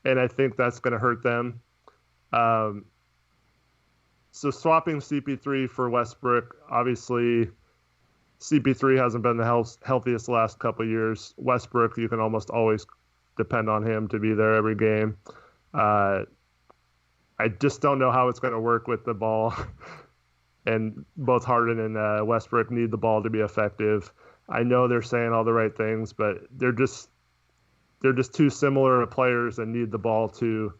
and I think that's going to hurt them. So swapping CP3 for Westbrook, obviously CP3 hasn't been the healthiest the last couple of years. Westbrook, you can almost always depend on him to be there every game. I just don't know how it's going to work with the ball. And both Harden and Westbrook need the ball to be effective. I know they're saying all the right things, but they're just too similar players and need the ball to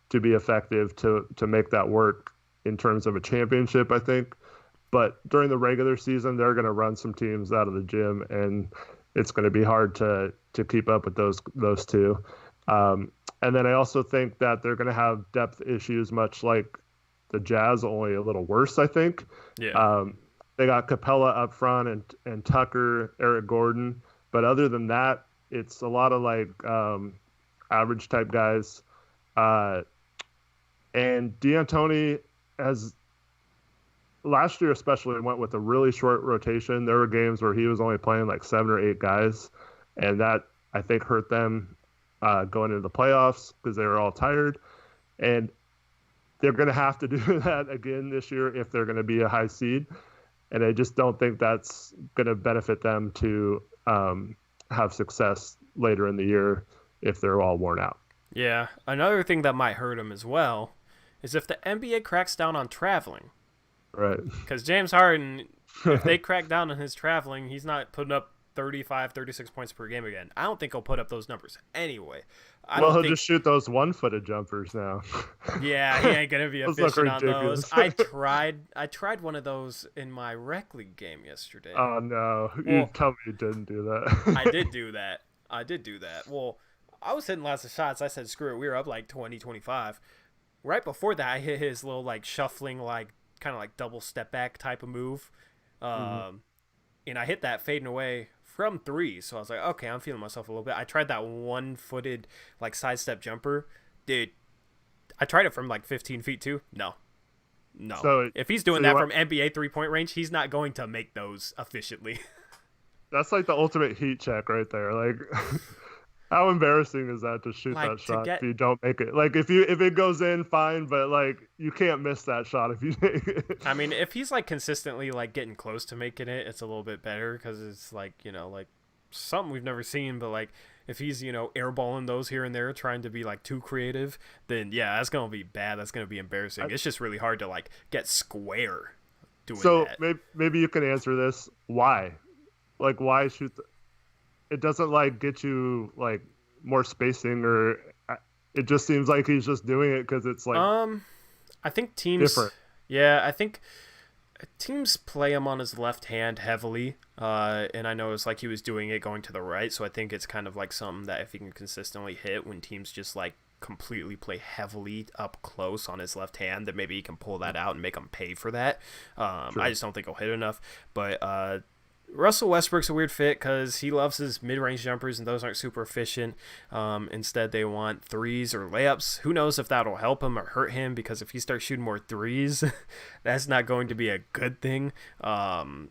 be effective to make that work in terms of a championship, I think. But during the regular season, they're going to run some teams out of the gym, and it's going to be hard to keep up with those two. And then I also think that they're going to have depth issues, much like the Jazz, only a little worse, I think. Yeah. They got Capella up front and Tucker, Eric Gordon. But other than that, it's a lot of like average type guys. And D'Antoni has last year especially went with a really short rotation. There were games where he was only playing like 7 or 8 guys, and that I think hurt them going into the playoffs because they were all tired. And they're going to have to do that again this year if they're going to be a high seed. And I just don't think that's going to benefit them to have success later in the year if they're all worn out. Yeah. Another thing that might hurt them as well is if the NBA cracks down on traveling. Right. Because James Harden, if they crack down on his traveling, he's not putting up 35, 36 points per game again. I don't think he'll put up those numbers anyway. He'll just shoot those one-footed jumpers now. Yeah, he ain't gonna be efficient on those. I tried one of those in my rec league game yesterday. Oh no! You tell me you didn't do that. I did do that. Well, I was hitting lots of shots. I said, screw it. We were up like 20, 25. Right before that, I hit his little like shuffling, like kind of like double step back type of move. And I hit that fading away from 3. So I was like, okay, I'm feeling myself a little bit. I tried that one-footed like sidestep jumper. Dude, I tried it from like 15 feet too. No. So if he's doing that from NBA 3-point range, he's not going to make those efficiently. That's like the ultimate heat check right there. Like, how embarrassing is that to shoot that shot if you don't make it? Like, if it goes in, fine, but like you can't miss that shot if you make it. I mean, if he's like consistently like getting close to making it, it's a little bit better because it's like, you know, like something we've never seen. But like if he's, you know, airballing those here and there, trying to be like too creative, then yeah, that's gonna be bad. That's gonna be embarrassing. It's just really hard to like get square doing that. So maybe you can answer this. Why? Like, why shoot? It doesn't like get you like more spacing, or it just seems like he's just doing it because it's like I think teams different. Yeah, I think teams play him on his left hand heavily, and I know it's like he was doing it going to the right, so I think it's kind of like something that if he can consistently hit when teams just like completely play heavily up close on his left hand, that maybe he can pull that out and make him pay for that. Sure. I just don't think he'll hit enough, but Russell Westbrook's a weird fit because he loves his mid-range jumpers, and those aren't super efficient. Instead, they want threes or layups. Who knows if that'll help him or hurt him, because if he starts shooting more threes, that's not going to be a good thing. It'll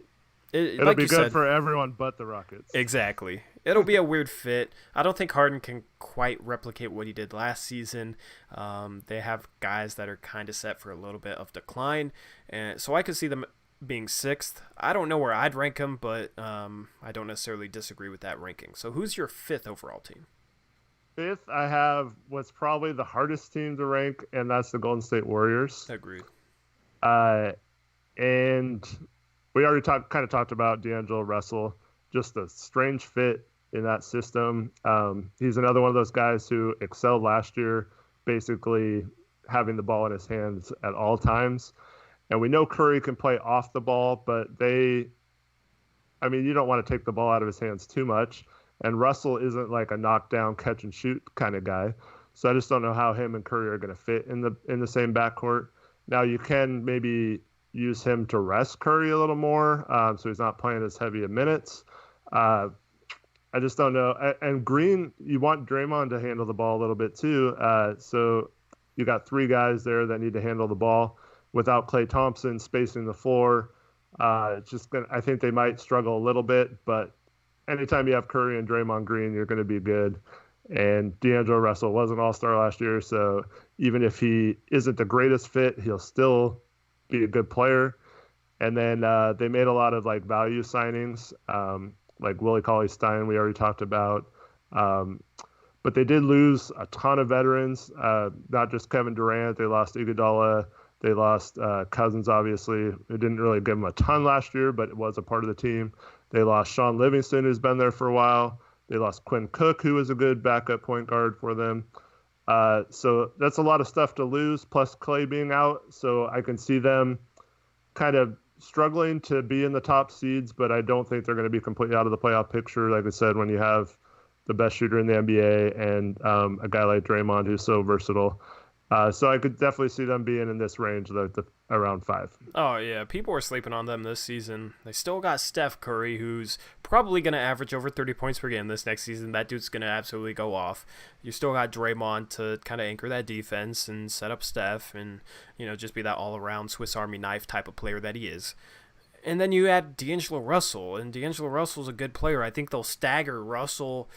like be good for everyone but the Rockets. Exactly. It'll be a weird fit. I don't think Harden can quite replicate what he did last season. They have guys that are kind of set for a little bit of decline, and so I could see them being 6th. I don't know where I'd rank him, but I don't necessarily disagree with that ranking. So who's your 5th overall team? 5th, I have what's probably the hardest team to rank, and that's the Golden State Warriors. Agreed. And we already talked about D'Angelo Russell, just a strange fit in that system. He's another one of those guys who excelled last year, basically having the ball in his hands at all times. And we know Curry can play off the ball, but you don't want to take the ball out of his hands too much. And Russell isn't like a knockdown, catch and shoot kind of guy. So I just don't know how him and Curry are going to fit in the same backcourt. Now you can maybe use him to rest Curry a little more, so he's not playing as heavy of minutes. I just don't know. And Green, you want Draymond to handle the ball a little bit too. So you got 3 guys there that need to handle the ball. Without Klay Thompson spacing the floor, it's just I think they might struggle a little bit. But anytime you have Curry and Draymond Green, you're going to be good. And D'Angelo Russell was an all-star last year, so even if he isn't the greatest fit, he'll still be a good player. And then they made a lot of like value signings, like Willie Cauley-Stein we already talked about. But they did lose a ton of veterans, not just Kevin Durant. They lost Iguodala. They lost Cousins, obviously. It didn't really give them a ton last year, but it was a part of the team. They lost Sean Livingston, who's been there for a while. They lost Quinn Cook, who was a good backup point guard for them. So that's a lot of stuff to lose, plus Clay being out. So I can see them kind of struggling to be in the top seeds, but I don't think they're going to be completely out of the playoff picture. Like I said, when you have the best shooter in the NBA and a guy like Draymond who's so versatile. So I could definitely see them being in this range, around 5. Oh, yeah. People were sleeping on them this season. They still got Steph Curry, who's probably going to average over 30 points per game this next season. That dude's going to absolutely go off. You still got Draymond to kind of anchor that defense and set up Steph and, just be that all-around Swiss Army knife type of player that he is. And then you add D'Angelo Russell, and D'Angelo Russell's a good player. I think they'll stagger Russell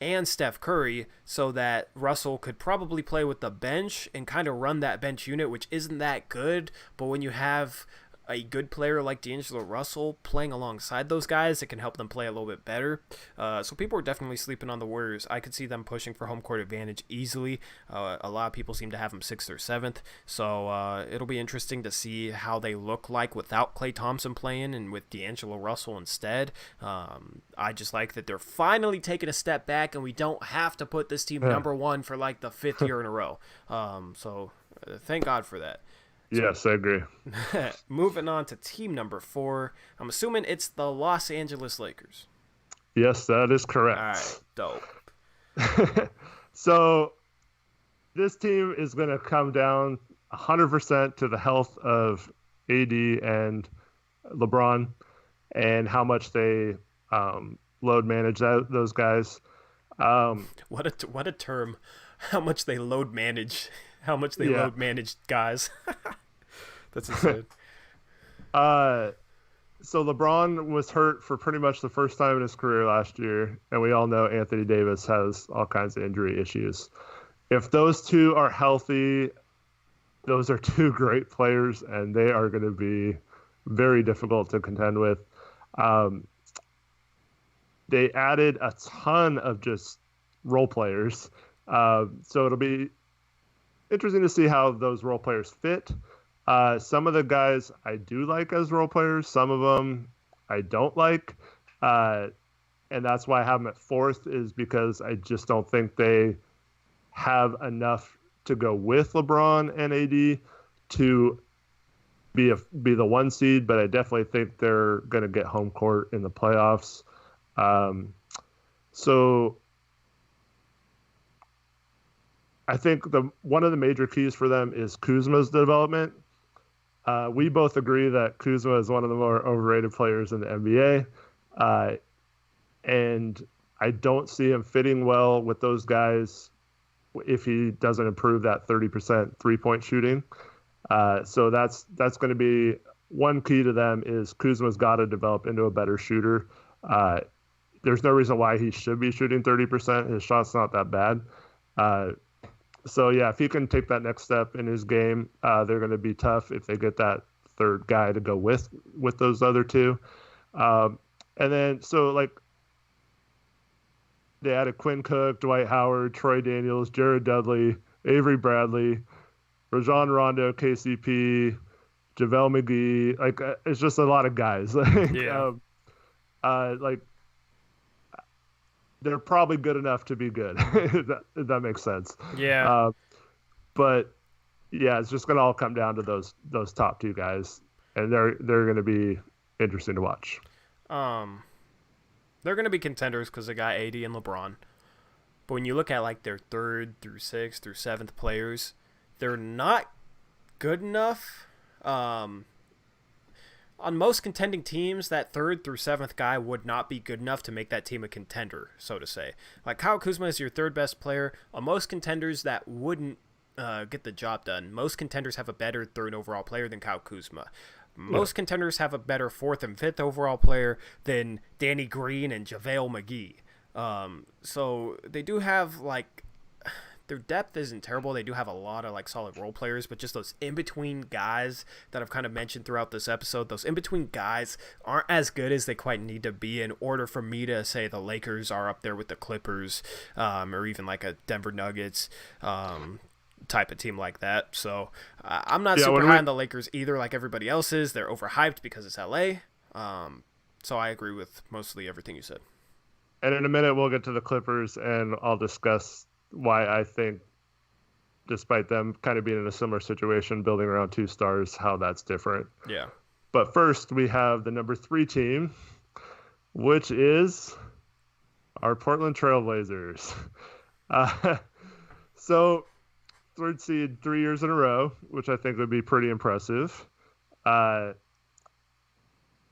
and Steph Curry so that Russell could probably play with the bench and kind of run that bench unit, which isn't that good. But when you have a good player like D'Angelo Russell playing alongside those guys, it can help them play a little bit better. So people are definitely sleeping on the Warriors. I could see them pushing for home court advantage easily. A lot of people seem to have them 6th or 7th. So it'll be interesting to see how they look like without Klay Thompson playing and with D'Angelo Russell instead. I just like that they're finally taking a step back and we don't have to put this team number 1 for like the 5th year in a row. So thank God for that. Yes, I agree. Moving on to team number 4. I'm assuming it's the Los Angeles Lakers. Yes, that is correct. All right, dope. So this team is going to come down 100% to the health of AD and LeBron and how much they load manage those guys. What a term. How much they load manage. How much they load manage guys. That's insane. So LeBron was hurt for pretty much the first time in his career last year, and we all know Anthony Davis has all kinds of injury issues. If those two are healthy, those are two great players, and they are going to be very difficult to contend with. They added a ton of just role players, so it'll be interesting to see how those role players fit. Some of the guys I do like as role players. Some of them I don't like. And that's why I have them at 4th, is because I just don't think they have enough to go with LeBron and AD to be the 1 seed, but I definitely think they're going to get home court in the playoffs. So I think one of the major keys for them is Kuzma's development. We both agree that Kuzma is one of the more overrated players in the NBA. And I don't see him fitting well with those guys if he doesn't improve that 30% three-point shooting. So that's going to be one key to them, is Kuzma's got to develop into a better shooter. There's no reason why he should be shooting 30%. His shot's not that bad. So, yeah, if he can take that next step in his game, they're going to be tough if they get that third guy to go with those other two. And then, so, like, they added Quinn Cook, Dwight Howard, Troy Daniels, Jared Dudley, Avery Bradley, Rajon Rondo, KCP, JaVale McGee. Like, it's just a lot of guys. They're probably good enough to be good, if that makes sense. Yeah. But yeah, it's just going to all come down to those top 2 guys, and they're going to be interesting to watch. They're going to be contenders because they got AD and LeBron. But when you look at like their 3rd through 6th through 7th players, they're not good enough. On most contending teams, that 3rd through 7th guy would not be good enough to make that team a contender, so to say. Like, Kyle Kuzma is your 3rd best player. On most contenders, that wouldn't get the job done. Most contenders have a better 3rd overall player than Kyle Kuzma. Most contenders have a better 4th and 5th overall player than Danny Green and JaVale McGee. So they do have like their depth isn't terrible. They do have a lot of like solid role players, but just those in between guys that I've kind of mentioned throughout this episode, those in between guys aren't as good as they quite need to be in order for me to say the Lakers are up there with the Clippers, or even like a Denver Nuggets type of team like that. So I'm not super high on the Lakers either, like everybody else is. They're overhyped because it's LA. So I agree with mostly everything you said. And in a minute, we'll get to the Clippers, and I'll discuss why I think, despite them kind of being in a similar situation, building around 2 stars, how that's different. Yeah. But first, we have the number 3 team, which is our Portland Trailblazers. So, 3rd seed 3 years in a row, which I think would be pretty impressive. I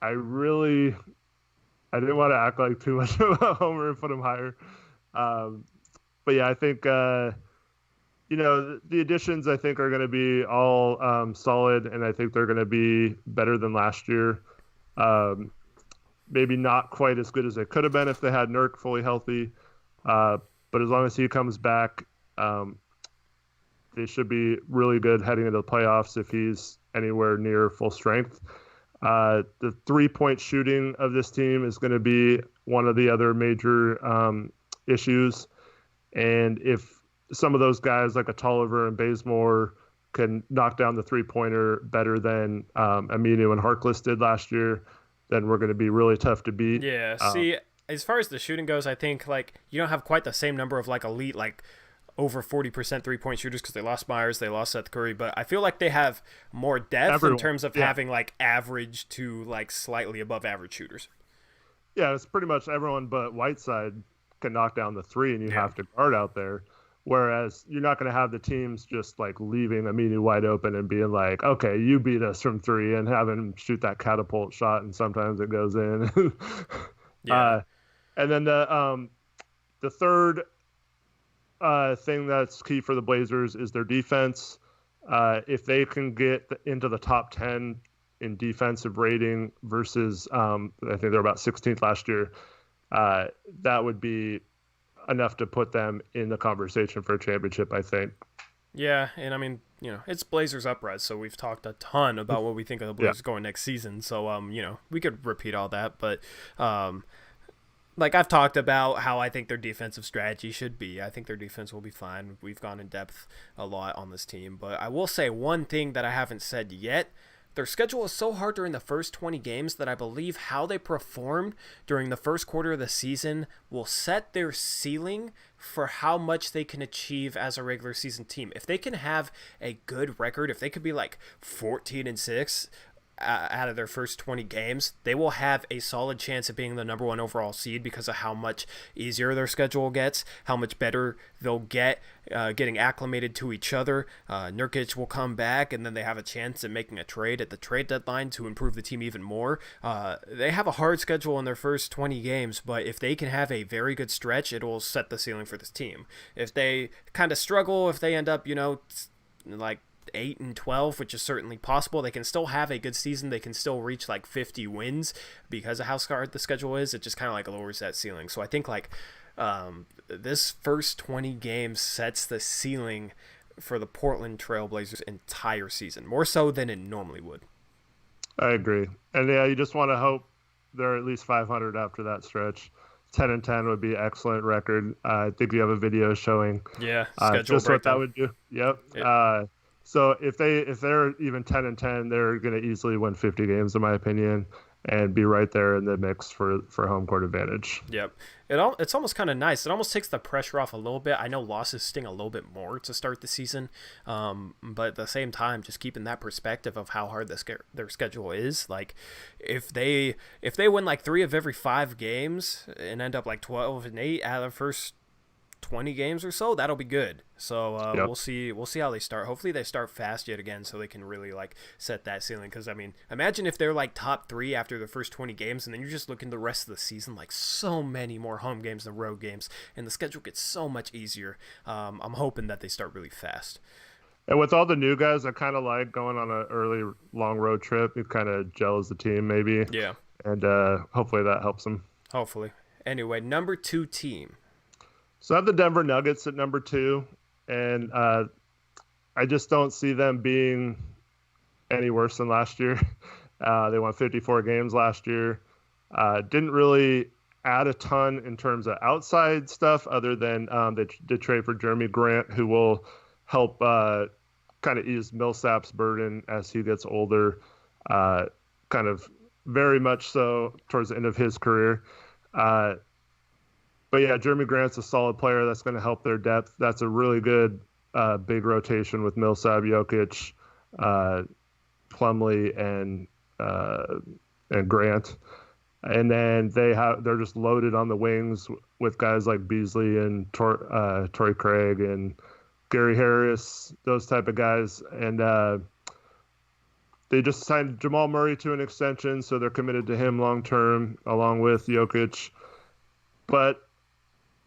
didn't want to act like too much of a homer and put them higher. But yeah, I think, the additions I think are going to be all solid, and I think they're going to be better than last year. Maybe not quite as good as they could have been if they had Nurk fully healthy. But as long as he comes back, they should be really good heading into the playoffs if he's anywhere near full strength. The 3-point shooting of this team is going to be one of the other major issues. And if some of those guys like a Tolliver and Bazemore can knock down the 3-pointer better than Aminu and Harkless did last year, then we're going to be really tough to beat. Yeah, see, as far as the shooting goes, I think like you don't have quite the same number of like elite like over 40% 3-point shooters because they lost Myers, they lost Seth Curry, but I feel like they have more depth in terms of having like average to like slightly above average shooters. Yeah, it's pretty much everyone but Whiteside can knock down the 3, and you have to guard out there. Whereas you're not going to have the teams just like leaving Aminu wide open and being like, okay, you beat us from 3, and having him shoot that catapult shot, and sometimes it goes in. And then the third thing that's key for the Blazers is their defense. If they can get into the top 10 in defensive rating versus, I think they're about 16th last year, that would be enough to put them in the conversation for a championship, I think. Yeah, and I mean, it's Blazers Uprise, so we've talked a ton about what we think of the Blazers going next season. So, we could repeat all that, but like I've talked about how I think their defensive strategy should be. I think their defense will be fine. We've gone in depth a lot on this team, but I will say one thing that I haven't said yet. Their schedule is so hard during the first 20 games that I believe how they perform during the first quarter of the season will set their ceiling for how much they can achieve as a regular season team. If they can have a good record, if they could be like 14-6 out of their first 20 games, they will have a solid chance of being the number 1 overall seed because of how much easier their schedule gets, how much better they'll get getting acclimated to each other. Nurkic will come back, and then they have a chance at making a trade at the trade deadline to improve the team even more. They have a hard schedule in their first 20 games, but if they can have a very good stretch, it will set the ceiling for this team. If they kind of struggle, if they end up, like 8-12, which is certainly possible, they can still have a good season. They can still reach like 50 wins because of how hard the schedule is. It just kind of like lowers that ceiling. So I think like this first 20 games sets the ceiling for the Portland Trailblazers entire season, more so than it normally would. I agree. And yeah, you just want to hope they're at least 500 after that stretch. 10-10 would be an excellent record. I think you have a video showing schedule just breakdown. what that would do. Yep. So if they're even 10-10, they're going to easily win 50 games, in my opinion, and be right there in the mix for home court advantage. Yep. It's almost kind of nice. It almost takes the pressure off a little bit. I know losses sting a little bit more to start the season, but at the same time, just keeping that perspective of how hard their schedule is. Like, if they win like 3 of every 5 games and end up like 12-8 out of the first 20 games or so, that'll be good. So we'll see how they start. Hopefully they start fast yet again so they can really like set that ceiling, because I mean, imagine if they're like top 3 after the first 20 games, and then you're just looking the rest of the season like so many more home games than road games, and the schedule gets so much easier. I'm hoping that they start really fast. And with all the new guys, I kind of like going on an early long road trip. It kind of gels the team maybe. Yeah. And hopefully that helps them. Hopefully. Anyway, number 2 team. So I have the Denver Nuggets at number 2, and I just don't see them being any worse than last year. They won 54 games last year. Didn't really add a ton in terms of outside stuff other than they did trade for Jeremy Grant, who will help kind of ease Millsap's burden as he gets older, kind of very much so towards the end of his career. But yeah, Jeremy Grant's a solid player that's going to help their depth. That's a really good big rotation with Millsap, Jokic, Plumlee, and Grant. And then they're just loaded on the wings with guys like Beasley and Torrey Craig and Gary Harris, those type of guys. And they just signed Jamal Murray to an extension, so they're committed to him long term, along with Jokic. But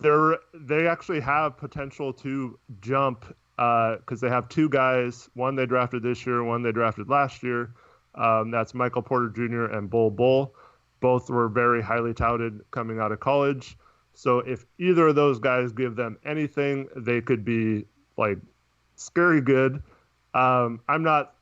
they actually have potential to jump because they have 2 guys. One they drafted this year, one they drafted last year. That's Michael Porter Jr. and Bol Bol. Both were very highly touted coming out of college. So if either of those guys give them anything, they could be like scary good. I'm not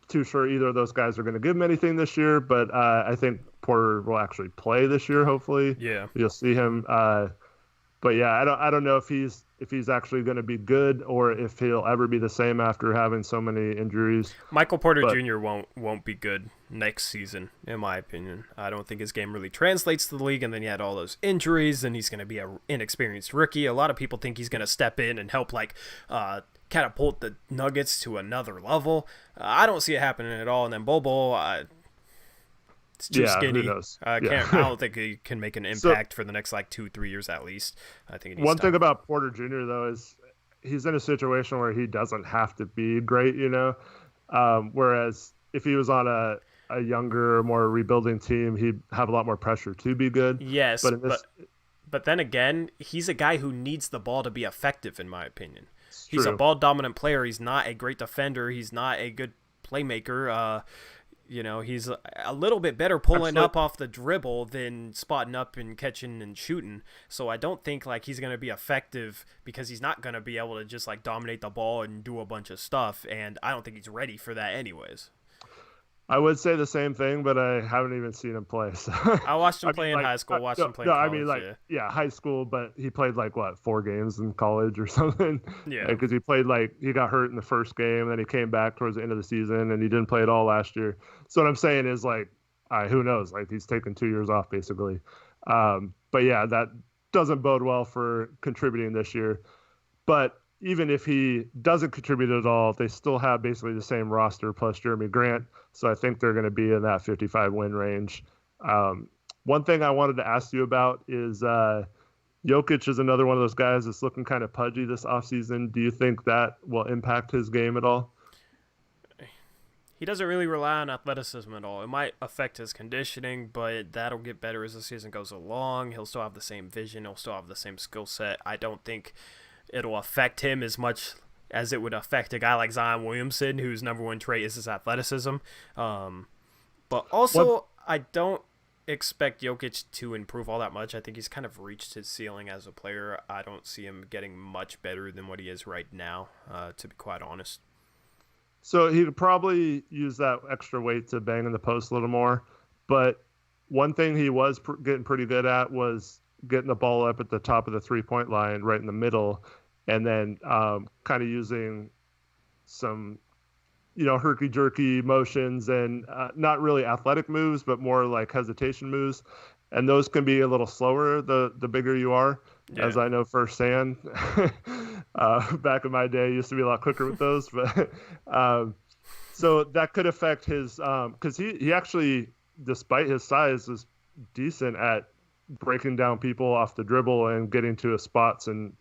too sure either of those guys are going to give them anything this year, but I think Porter will actually play this year. Hopefully, yeah, you'll see him. But yeah, I don't know if he's actually going to be good or if he'll ever be the same after having so many injuries. Michael Porter Jr. won't be good next season, in my opinion. I don't think his game really translates to the league, and then he had all those injuries, and he's going to be an inexperienced rookie. A lot of people think he's going to step in and help catapult the Nuggets to another level. I don't see it happening at all. And then Bobo, it's too skinny. Who knows? I don't think he can make an impact for the next 2-3 years at least. I think one thing about Porter Jr. though is he's in a situation where he doesn't have to be great, whereas if he was on a younger, more rebuilding team, he'd have a lot more pressure to be good. Yes, but then again, he's a guy who needs the ball to be effective, in my opinion. He's a ball-dominant player. He's not a great defender. He's not a good playmaker. He's a little bit better pulling up off the dribble than spotting up and catching and shooting. So I don't think he's going to be effective because he's not going to be able to just dominate the ball and do a bunch of stuff. And I don't think he's ready for that anyways. I would say the same thing, but I haven't even seen him play. So. I watched him play in high school. Watched him play in college. High school, but he played 4 games in college or something. Yeah, because he played he got hurt in the first game, and then he came back towards the end of the season, and he didn't play at all last year. So what I'm saying is who knows? He's taken 2 years off basically. But yeah, that doesn't bode well for contributing this year. But even if he doesn't contribute at all, they still have basically the same roster plus Jeremy Grant. So I think they're going to be in that 55 win range. One thing I wanted to ask you about is Jokic is another one of those guys that's looking kind of pudgy this offseason. Do you think that will impact his game at all? He doesn't really rely on athleticism at all. It might affect his conditioning, but that'll get better as the season goes along. He'll still have the same vision. He'll still have the same skill set. I don't think it'll affect him as much as it would affect a guy like Zion Williamson, whose number 1 trait is his athleticism. But also, I don't expect Jokic to improve all that much. I think he's kind of reached his ceiling as a player. I don't see him getting much better than what he is right now, to be quite honest. So he could probably use that extra weight to bang in the post a little more. But one thing he was getting pretty good at was getting the ball up at the top of the 3-point line, right in the middle, and then kind of using some, herky-jerky motions and not really athletic moves, but more hesitation moves. And those can be a little slower the bigger you are, as I know firsthand. Back in my day, I used to be a lot quicker with those. But so that could affect his because he actually, despite his size, is decent at breaking down people off the dribble and getting to his spots and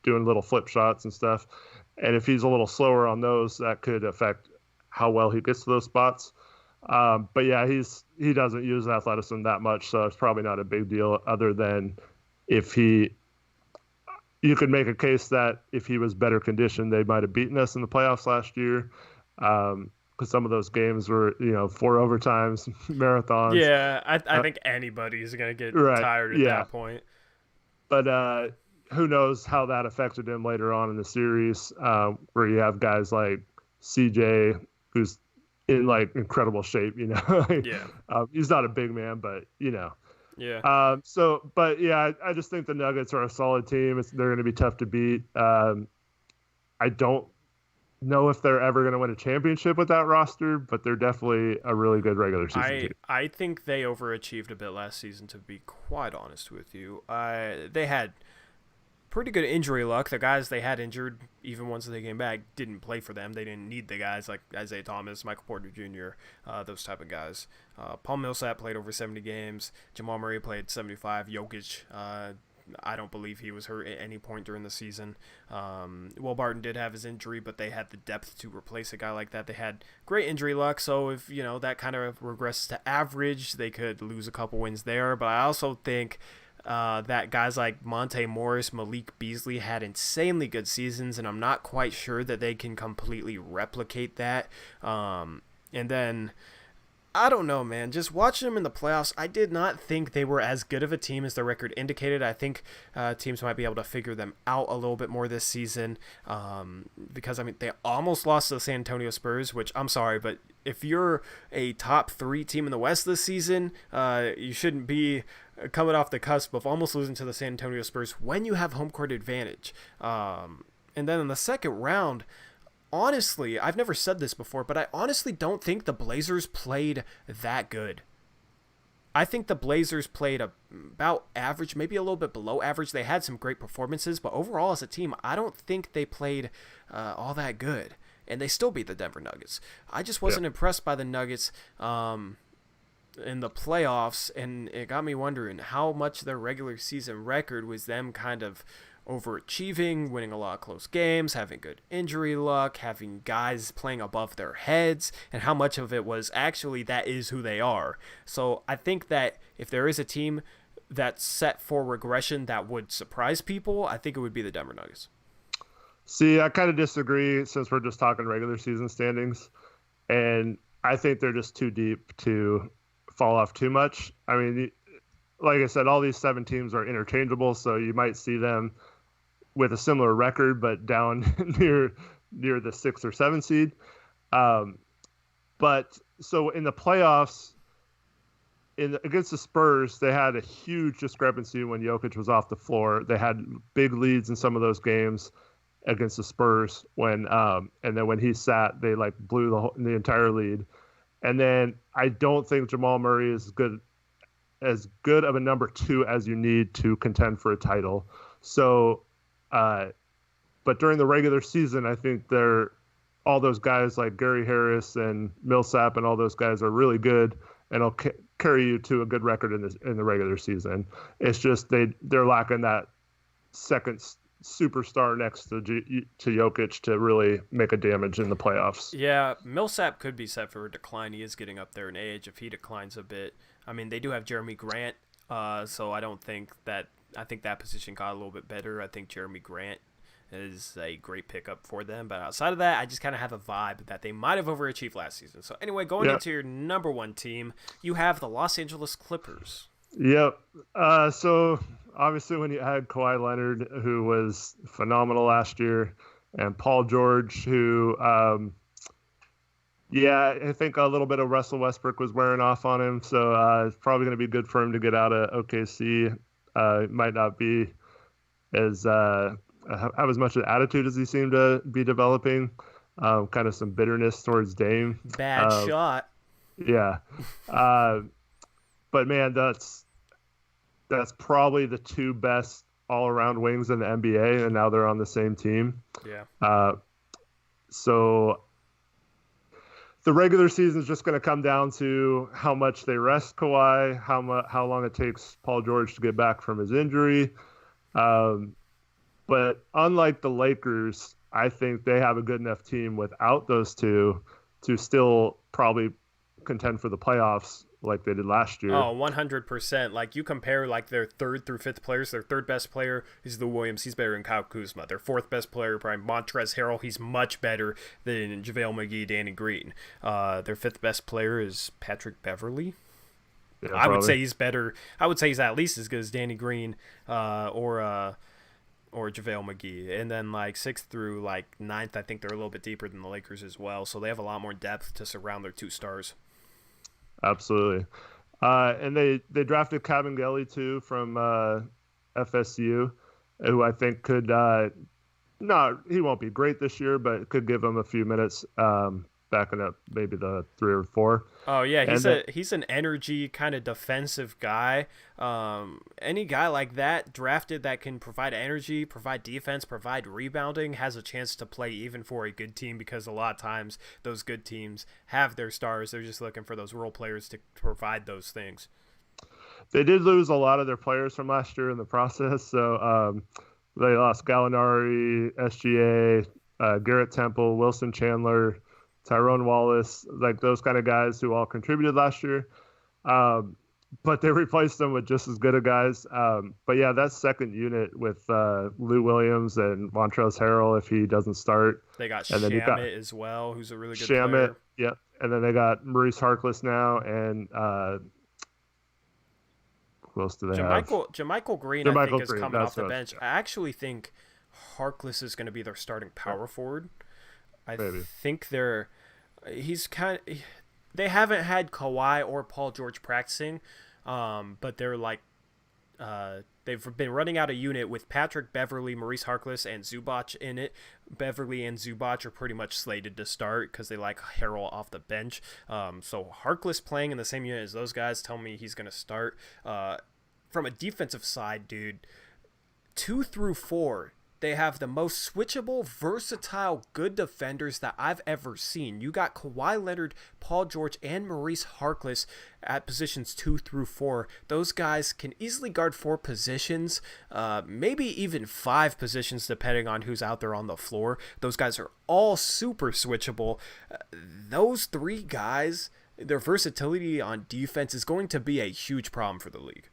doing little flip shots and stuff. And if he's a little slower on those, that could affect how well he gets to those spots. But yeah, he doesn't use athleticism that much, so it's probably not a big deal other than you could make a case that if he was better conditioned, they might have beaten us in the playoffs last year. because some of those games were, 4 overtimes, marathons. Yeah, I think anybody's going to get Right. tired at that point. But who knows how that affected him later on in the series, where you have guys like CJ, who's in like incredible shape, he's not a big man, but Yeah. I just think the Nuggets are a solid team. They're going to be tough to beat. I don't know if they're ever going to win a championship with that roster, but they're definitely a really good regular season team. I think they overachieved a bit last season, to be quite honest with you. They had pretty good injury luck. The guys they had injured, even once they came back, didn't play for them. They didn't need the guys like Isaiah Thomas, Michael Porter Jr., those type of guys. Paul Millsap played over 70 games. Jamal Murray played 75. Jokic, I don't believe he was hurt at any point during the season. Will Barton did have his injury, but they had the depth to replace a guy like that. They had great injury luck, so if that kind of regresses to average, they could lose a couple wins there. But I also think that guys like Monte Morris, Malik Beasley had insanely good seasons, and I'm not quite sure that they can completely replicate that. And then I don't know, man. Just watching them in the playoffs, I did not think they were as good of a team as their record indicated. I think teams might be able to figure them out a little bit more this season because, they almost lost to the San Antonio Spurs, which I'm sorry, but if you're a top 3 team in the West this season, you shouldn't be coming off the cusp of almost losing to the San Antonio Spurs when you have home court advantage. And then in the second round, honestly, I've never said this before, but I honestly don't think the Blazers played that good. I think the Blazers played about average, maybe a little bit below average. They had some great performances, but overall as a team, I don't think they played all that good. And they still beat the Denver Nuggets. I just wasn't impressed by the Nuggets in the playoffs, and it got me wondering how much their regular season record was them kind of overachieving, winning a lot of close games, having good injury luck, having guys playing above their heads, and how much of it was actually that is who they are. So I think that if there is a team that's set for regression that would surprise people, I think it would be the Denver Nuggets. See, I kind of disagree since we're just talking regular season standings, and I think they're just too deep to fall off too much. Like I said, all these 7 teams are interchangeable, so you might see them with a similar record, but down near the 6 or 7 seed. But so in the playoffs, against the Spurs, they had a huge discrepancy when Jokic was off the floor. They had big leads in some of those games against the Spurs and then when he sat, they like blew the entire lead. And then I don't think Jamal Murray is as good of a number 2 as you need to contend for a title. So, but during the regular season, I think all those guys like Gary Harris and Millsap and all those guys are really good, and will carry you to a good record in the regular season. It's just they're lacking that second superstar next to Jokic to really make a damage in the playoffs. Yeah, Millsap could be set for a decline. He is getting up there in age. If he declines a bit, they do have Jeremy Grant, so I think that position got a little bit better. I think Jeremy Grant is a great pickup for them, but outside of that, I just kind of have a vibe that they might have overachieved last season. So anyway, going into your number 1 team, you have the Los Angeles Clippers. Yep. So obviously when you had Kawhi Leonard, who was phenomenal last year, and Paul George, who, I think a little bit of Russell Westbrook was wearing off on him. So it's probably going to be good for him to get out of OKC. It might not be have as much an attitude as he seemed to be developing. Kind of some bitterness towards Dame. Bad shot. Yeah. But man, that's probably the 2 best all-around wings in the NBA, and now they're on the same team. Yeah. So the regular season is just going to come down to how much they rest Kawhi, how long it takes Paul George to get back from his injury. But unlike the Lakers, I think they have a good enough team without those 2 to still probably contend for the playoffs like they did last year. Oh, 100%. Like, you compare, like, their third through fifth players. Their third best player is Lou Williams. He's better than Kyle Kuzma. Their fourth best player, probably Montrezl Harrell. He's much better than JaVale McGee, Danny Green. Their fifth best player is Patrick Beverley. Yeah, I would say he's better. I would say he's at least as good as Danny Green or JaVale McGee. And then, like, sixth through, like, ninth, I think they're a little bit deeper than the Lakers as well. So they have a lot more depth to surround their two stars. Absolutely. And they drafted Kabengele too from FSU, who I think could he won't be great this year, but could give him a few minutes backing up maybe the 3 or 4. Oh yeah, he's an energy kind of defensive guy. Any guy like that drafted that can provide energy, provide defense, provide rebounding has a chance to play even for a good team, because a lot of times those good teams have their stars. They're just looking for those role players to provide those things. They did lose a lot of their players from last year in the process. So they lost Gallinari, SGA, Garrett Temple, Wilson Chandler, Tyrone Wallace, like those kind of guys who all contributed last year. But they replaced them with just as good of guys. But yeah, that second unit with Lou Williams and Montrezl Harrell, if he doesn't start. They got Shamet as well, who's a really good player. Shamet, yeah. And then they got Maurice Harkless now, and who else do they have? JaMychal Green, I think, is coming off the bench. I actually think Harkless is going to be their starting power forward. I think they haven't had Kawhi or Paul George practicing, but they're like they've been running out a unit with Patrick Beverley, Maurice Harkless, and Zubac in it. Beverley and Zubac are pretty much slated to start because they like Harrell off the bench. So Harkless playing in the same unit as those guys tell me he's going to start. From a defensive side, dude, 2 through 4. They have the most switchable, versatile, good defenders that I've ever seen. You got Kawhi Leonard, Paul George, and Maurice Harkless at positions 2 through 4. Those guys can easily guard 4 positions, maybe even 5 positions, depending on who's out there on the floor. Those guys are all super switchable. Those 3 guys, their versatility on defense is going to be a huge problem for the league.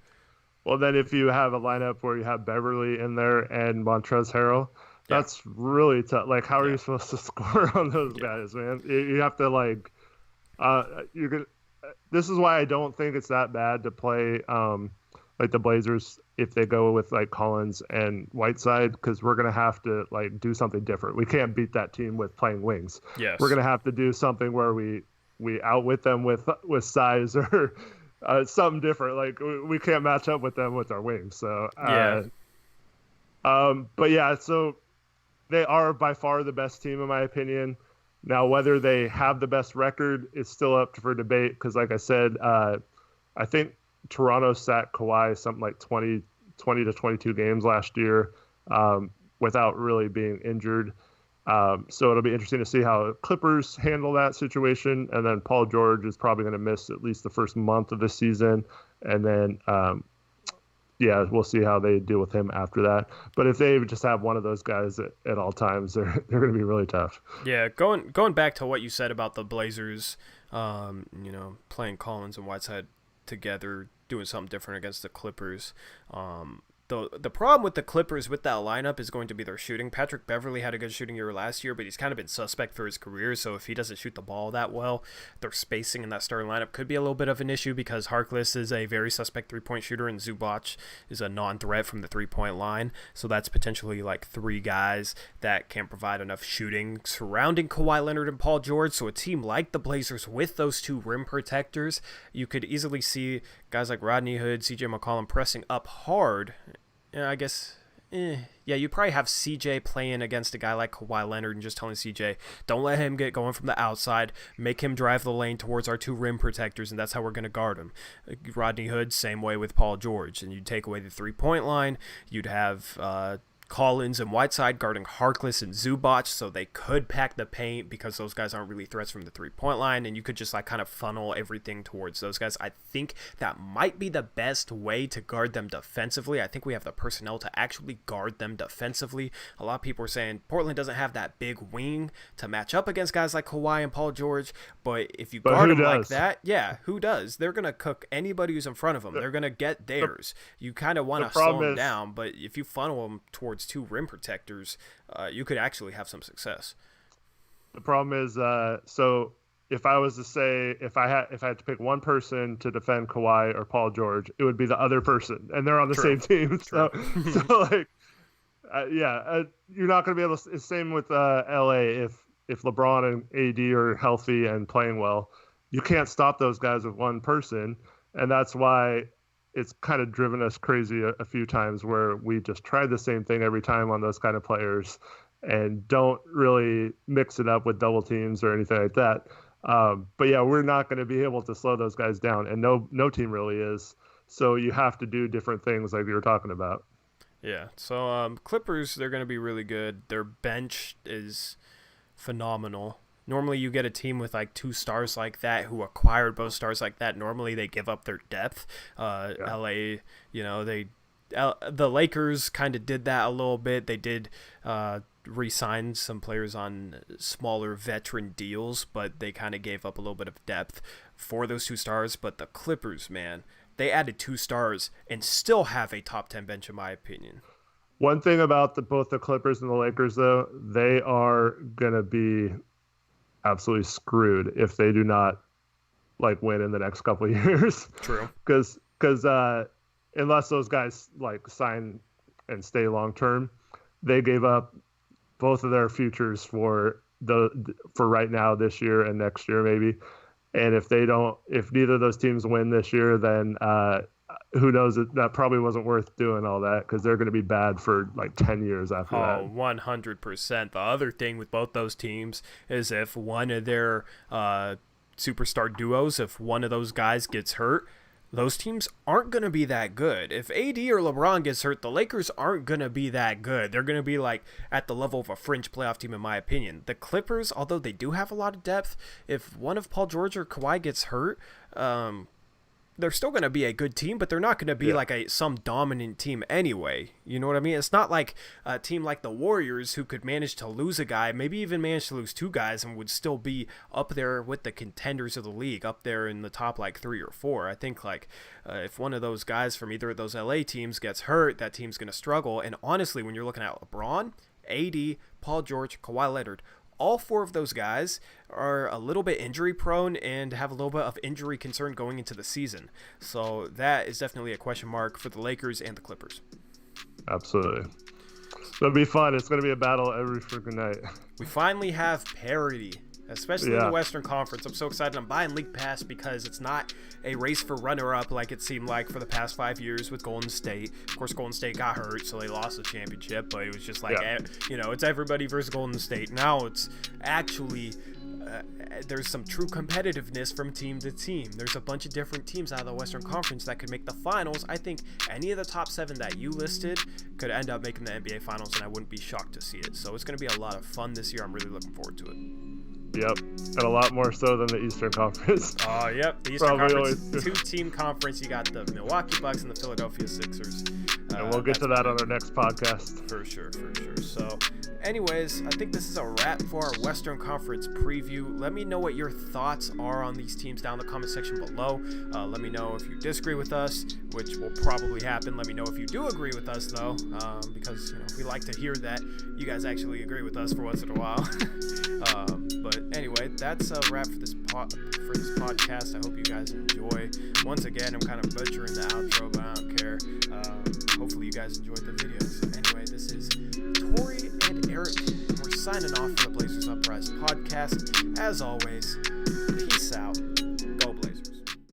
Well, then if you have a lineup where you have Beverly in there and Montrezl Harrell, that's really tough. Like, how are you supposed to score on those guys, man? You have to, like, this is why I don't think it's that bad to play like the Blazers if they go with like Collins and Whiteside, because we're gonna have to like do something different. We can't beat that team with playing wings. Yes. We're gonna have to do something where we outwit them with size or something different. Like, we can't match up with them with our wings. So but yeah, so they are by far the best team in my opinion. Now, whether they have the best record is still up for debate, because like I said, I think Toronto sat Kawhi something like 20 to 22 games last year without really being injured. So it'll be interesting to see how Clippers handle that situation. And then Paul George is probably going to miss at least the first month of the season. And then, we'll see how they deal with him after that. But if they just have one of those guys at all times, they're going to be really tough. Yeah, going back to what you said about the Blazers, playing Collins and Whiteside together, doing something different against the Clippers. The problem with the Clippers with that lineup is going to be their shooting. Patrick Beverley had a good shooting year last year, but he's kind of been suspect for his career, so if he doesn't shoot the ball that well, their spacing in that starting lineup could be a little bit of an issue, because Harkless is a very suspect three-point shooter and Zubac is a non-threat from the three-point line, so that's potentially like 3 guys that can't provide enough shooting surrounding Kawhi Leonard and Paul George. So a team like the Blazers with those 2 rim protectors, you could easily see guys like Rodney Hood, CJ McCollum pressing up hard. I guess, you probably have CJ playing against a guy like Kawhi Leonard and just telling CJ, don't let him get going from the outside, make him drive the lane towards our 2 rim protectors, and that's how we're going to guard him. Rodney Hood, same way with Paul George, and you'd take away the three-point line, you'd have Collins and Whiteside guarding Harkless and Zubac, so they could pack the paint because those guys aren't really threats from the three-point line, and you could just like kind of funnel everything towards those guys. I think that might be the best way to guard them defensively. I think we have the personnel to actually guard them defensively. A lot of people are saying Portland doesn't have that big wing to match up against guys like Kawhi and Paul George, but if you guard them like that, yeah, who does? They're going to cook anybody who's in front of them. They're going to get theirs. You kind of want to slow them down, but if you funnel them towards two rim protectors, you could actually have some success. The problem is, so if I was to say, if I had to pick one person to defend Kawhi or Paul George, it would be the other person, and they're on the same team. So like, you're not going to be able to. Same with LA. If LeBron and AD are healthy and playing well, you can't stop those guys with one person, and that's why it's kind of driven us crazy a few times where we just try the same thing every time on those kind of players and don't really mix it up with double teams or anything like that. But yeah, we're not going to be able to slow those guys down, and no team really is. So you have to do different things like you were talking about. Yeah. So Clippers, they're going to be really good. Their bench is phenomenal. Normally you get a team with like two stars like that who acquired both stars like that. Normally they give up their depth. LA, the Lakers kind of did that a little bit. They did re-sign some players on smaller veteran deals, but they kind of gave up a little bit of depth for those two stars. But the Clippers, man, they added two stars and still have a top 10 bench in my opinion. One thing about both the Clippers and the Lakers, though, they are going to be absolutely screwed if they do not like win in the next couple of years. True. Because unless those guys like sign and stay long term, they gave up both of their futures for right now, this year and next year maybe. And if neither of those teams win this year, then who knows? That probably wasn't worth doing all that because they're going to be bad for like 10 years after that. 100%. The other thing with both those teams is if one of their superstar duos, if one of those guys gets hurt, those teams aren't going to be that good. If AD or LeBron gets hurt, the Lakers aren't going to be that good. They're going to be like at the level of a fringe playoff team, in my opinion. The Clippers, although they do have a lot of depth, if one of Paul George or Kawhi gets hurt, they're still going to be a good team, but they're not going to be like some dominant team anyway. You know what I mean? It's not like a team like the Warriors who could manage to lose a guy, maybe even manage to lose two guys, and would still be up there with the contenders of the league, up there in the top like 3 or 4. I think like if one of those guys from either of those LA teams gets hurt, that team's going to struggle. And honestly, when you're looking at LeBron, AD, Paul George, Kawhi Leonard, all 4 of those guys are a little bit injury prone and have a little bit of injury concern going into the season. So that is definitely a question mark for the Lakers and the Clippers. Absolutely. It'll be fun. It's going to be a battle every freaking night. We finally have parity, especially in the Western Conference. I'm so excited. I'm buying League Pass because it's not a race for runner-up like it seemed like for the past 5 years with Golden State. Of course, Golden State got hurt, so they lost the championship, but it was just like, it's everybody versus Golden State. Now it's actually there's some true competitiveness from team to team. There's a bunch of different teams out of the Western Conference that could make the finals. I think any of the top 7 that you listed could end up making the NBA Finals, and I wouldn't be shocked to see it. So it's going to be a lot of fun this year. I'm really looking forward to it. Yep, and a lot more so than the Eastern Conference. Oh, yep, the Eastern Conference, 2-team conference. You got the Milwaukee Bucks and the Philadelphia Sixers. And we'll get to that on our next podcast. For sure. So, anyways, I think this is a wrap for our Western Conference preview. Let me know what your thoughts are on these teams down in the comment section below. Let me know if you disagree with us, which will probably happen. Let me know if you do agree with us, though, because we like to hear that you guys actually agree with us for once in a while. But anyway, that's a wrap for this podcast. I hope you guys enjoy. Once again, I'm kind of butchering the outro, but I don't care. Hopefully you guys enjoyed the video. So anyway, this is Tori and Eric. We're signing off for the Blazers Uprise podcast. As always, peace out.